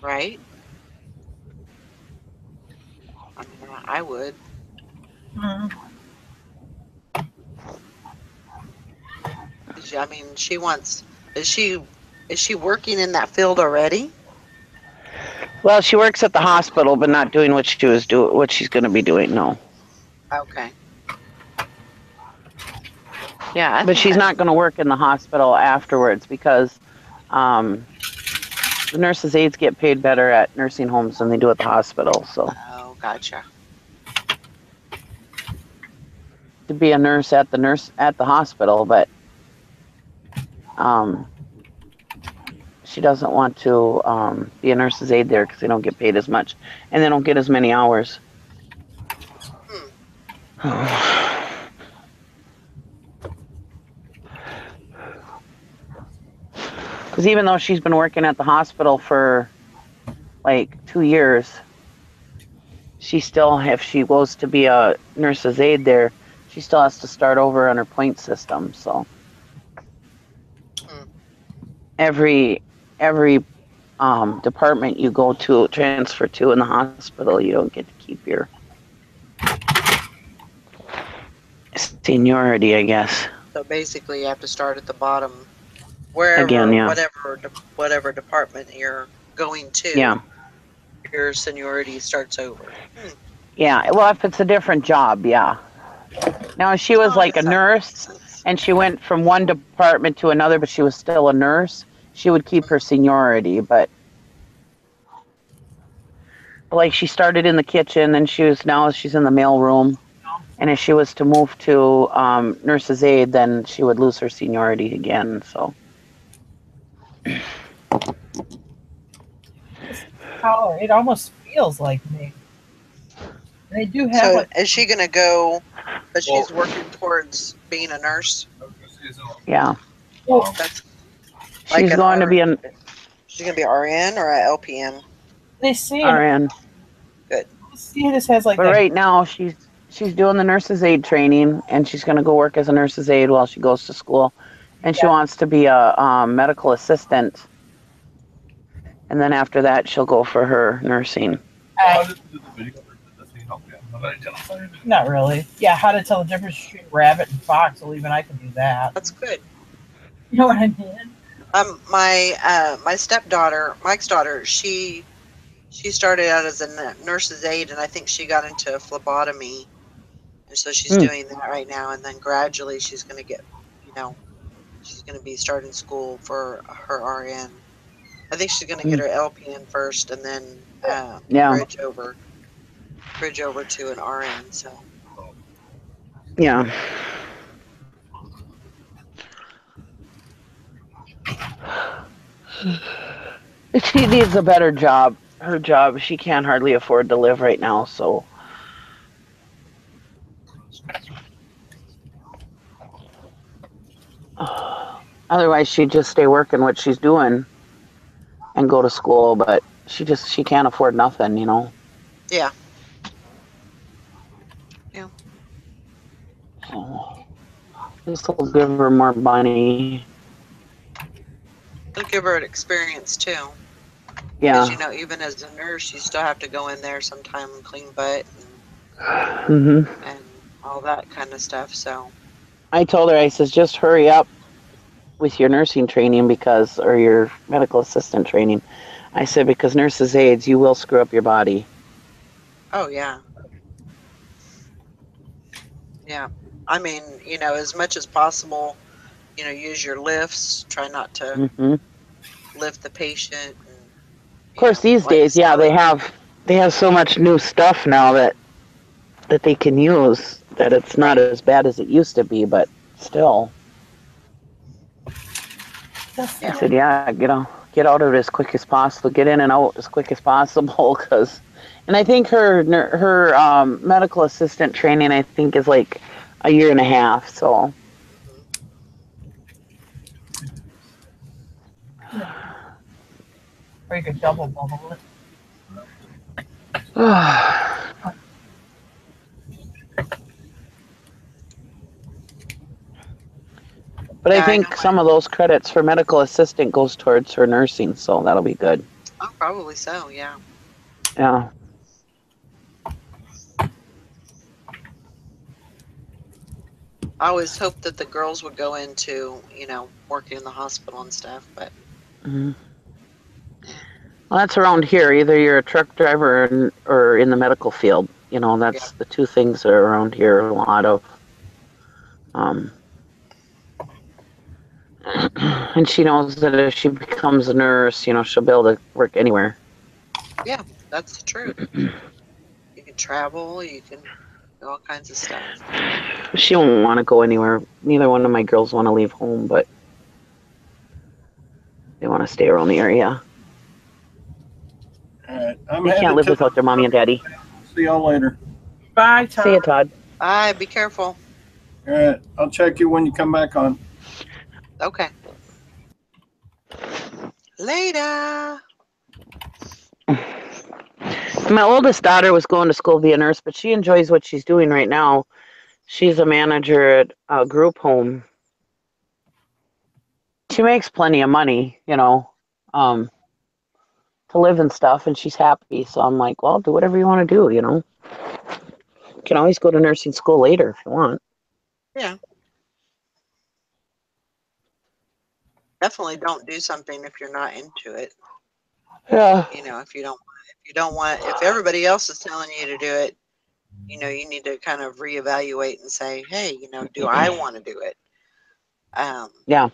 Right? I mean, I would. I mean, she wants. Is she working in that field already? Well, she works at the hospital, but not doing what what she's going to be doing. No. Okay. Yeah. But she's not going to work in the hospital afterwards because the nurses' aides get paid better at nursing homes than they do at the hospital. So. Oh, gotcha. To be a nurse at the hospital, but she doesn't want to be a nurse's aide there because they don't get paid as much and they don't get as many hours. Because even though she's been working at the hospital for like 2 years, she still, if she goes to be a nurse's aide there, she still has to start over on her point system. So every department you go to, transfer to in the hospital, you don't get to keep your seniority, I guess. So basically, you have to start at the bottom, wherever, Again, yeah. whatever department you're going to. Yeah. Your seniority starts over. Yeah. Well, if it's a different job, yeah. Now, if she was like a nurse and she went from one department to another, but she was still a nurse, she would keep her seniority. But like she started in the kitchen, and she's in the mail room. And if she was to move to nurse's aide, then she would lose her seniority again. So. It almost feels like me. They do have. So is she going to go? But she's working towards being a nurse. Yeah. That's she's going to be She's going to be RN or a LPN? They see RN. Good. See, this has like. But right now she's doing the nurse's aide training, and she's going to go work as a nurse's aide while she goes to school, and she wants to be a medical assistant. And then after that, she'll go for her nursing. Not really. Yeah, how to tell the difference between rabbit and fox. Well, even I can do that. That's good. You know what I mean? My stepdaughter, Mike's daughter, she started out as a nurse's aide, and I think she got into phlebotomy, and so she's doing that right now. And then gradually, she's going to get, she's going to be starting school for her RN. I think she's going to get her LPN first, and then bridge over to an RN. So. Yeah. She needs a better job. Her job, she can't hardly afford to live right now, so. Otherwise, she'd just stay working what she's doing and go to school, but she can't afford nothing, Yeah. So, this will give her more money. It'll give her an experience too. Yeah. Because, even as a nurse, you still have to go in there sometime and clean butt and all that kind of stuff. So I told her, I says, just hurry up with your nursing training or your medical assistant training. I said, because nurses' aides, you will screw up your body. Oh, yeah. Yeah. I mean, as much as possible, use your lifts. Try not to lift the patient. And, of course, these days, yeah, they have so much new stuff now that they can use that it's not as bad as it used to be, but still. I said, yeah, get out of it as quick as possible. Get in and out as quick as possible, and I think her medical assistant training, I think, is like a year and a half. So. Or you could double bubble it. But I think some of those credits for medical assistant goes towards her nursing, so that'll be good. Oh, probably so, yeah. Yeah. I always hoped that the girls would go into, working in the hospital and stuff, but. Mm-hmm. Well, that's around here. Either you're a truck driver or in the medical field. That's the two things that are around here a lot of. And she knows that if she becomes a nurse, she'll be able to work anywhere. Yeah, that's the truth. You can travel, you can do all kinds of stuff. She won't want to go anywhere. Neither one of my girls want to leave home, but they want to stay around the area. All right. They can't live without their mommy and daddy. See y'all later. Bye, Todd. See you, Todd. Bye. Be careful. All right. I'll check you when you come back on. Okay. Later. My oldest daughter was going to school to be a nurse, but she enjoys what she's doing right now. She's a manager at a group home. She makes plenty of money, to live and stuff, and she's happy. So I'm like, well, do whatever you want to do, You can always go to nursing school later if you want. Yeah. Definitely don't do something if you're not into it. Yeah. If you don't want, if everybody else is telling you to do it, you need to kind of reevaluate and say, hey, do I want to do it? Yeah.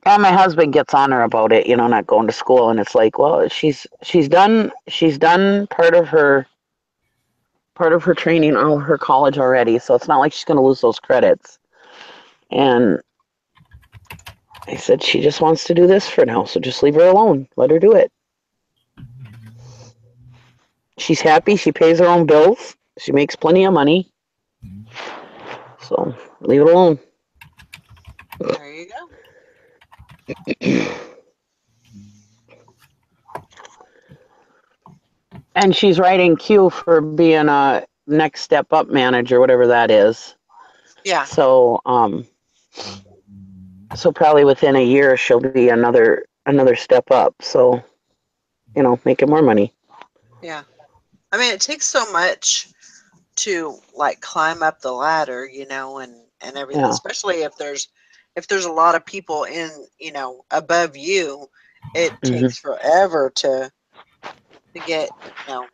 And my husband gets on her about it, not going to school, and it's like, well, she's done part of her training, all her college already, so it's not like she's going to lose those credits. And I said, she just wants to do this for now, so just leave her alone. Let her do it. She's happy. She pays her own bills. She makes plenty of money. So leave it alone. There you go. And she's writing Q for being a next step up manager, whatever that is. Yeah. So probably within a year she'll be another step up. So, making more money. Yeah. I mean, it takes so much to climb up the ladder, and everything, especially if there's a lot of people in, above you. It takes forever to get, to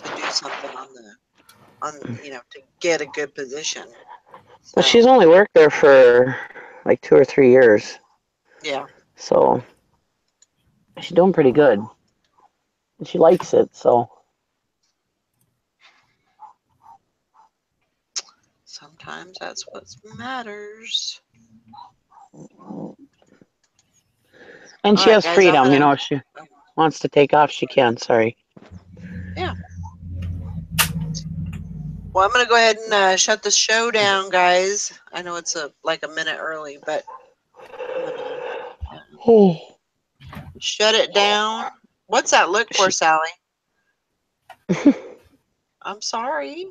do something to get a good position. So. But she's only worked there for 2 or 3 years. Yeah. So she's doing pretty good. And she likes it, so. Sometimes that's what matters. And she has freedom, if she wants to take off, she can. Sorry. Yeah. Well, I'm going to go ahead and shut the show down, guys. I know it's a minute early, but I'm going to shut it down. What's that look for, Sally? I'm sorry.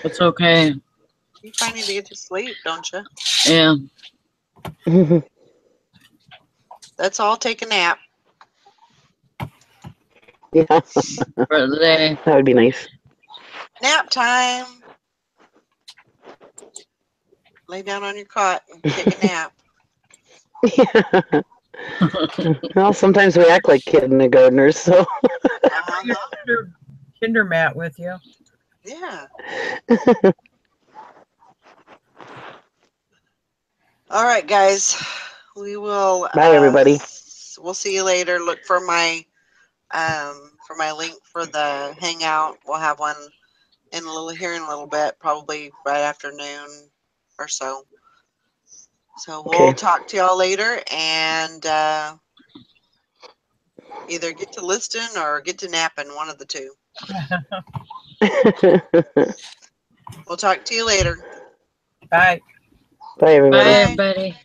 It's okay. You probably need to get to sleep, don't you? Yeah. Let's all take a nap. Yeah. For the day. That would be nice. Nap time. Lay down on your cot and take a nap. Yeah. Well, sometimes we act like kindergartners, so. Your Kinder mat with you. Yeah. All right, guys. We will. Bye, everybody. We'll see you later. Look for my link for the hangout. We'll have one in a little bit, probably right after noon or so. So we'll talk to y'all later, and either get to listening or get to napping, one of the two. We'll talk to you later. Bye. Bye, everybody. Bye, everybody.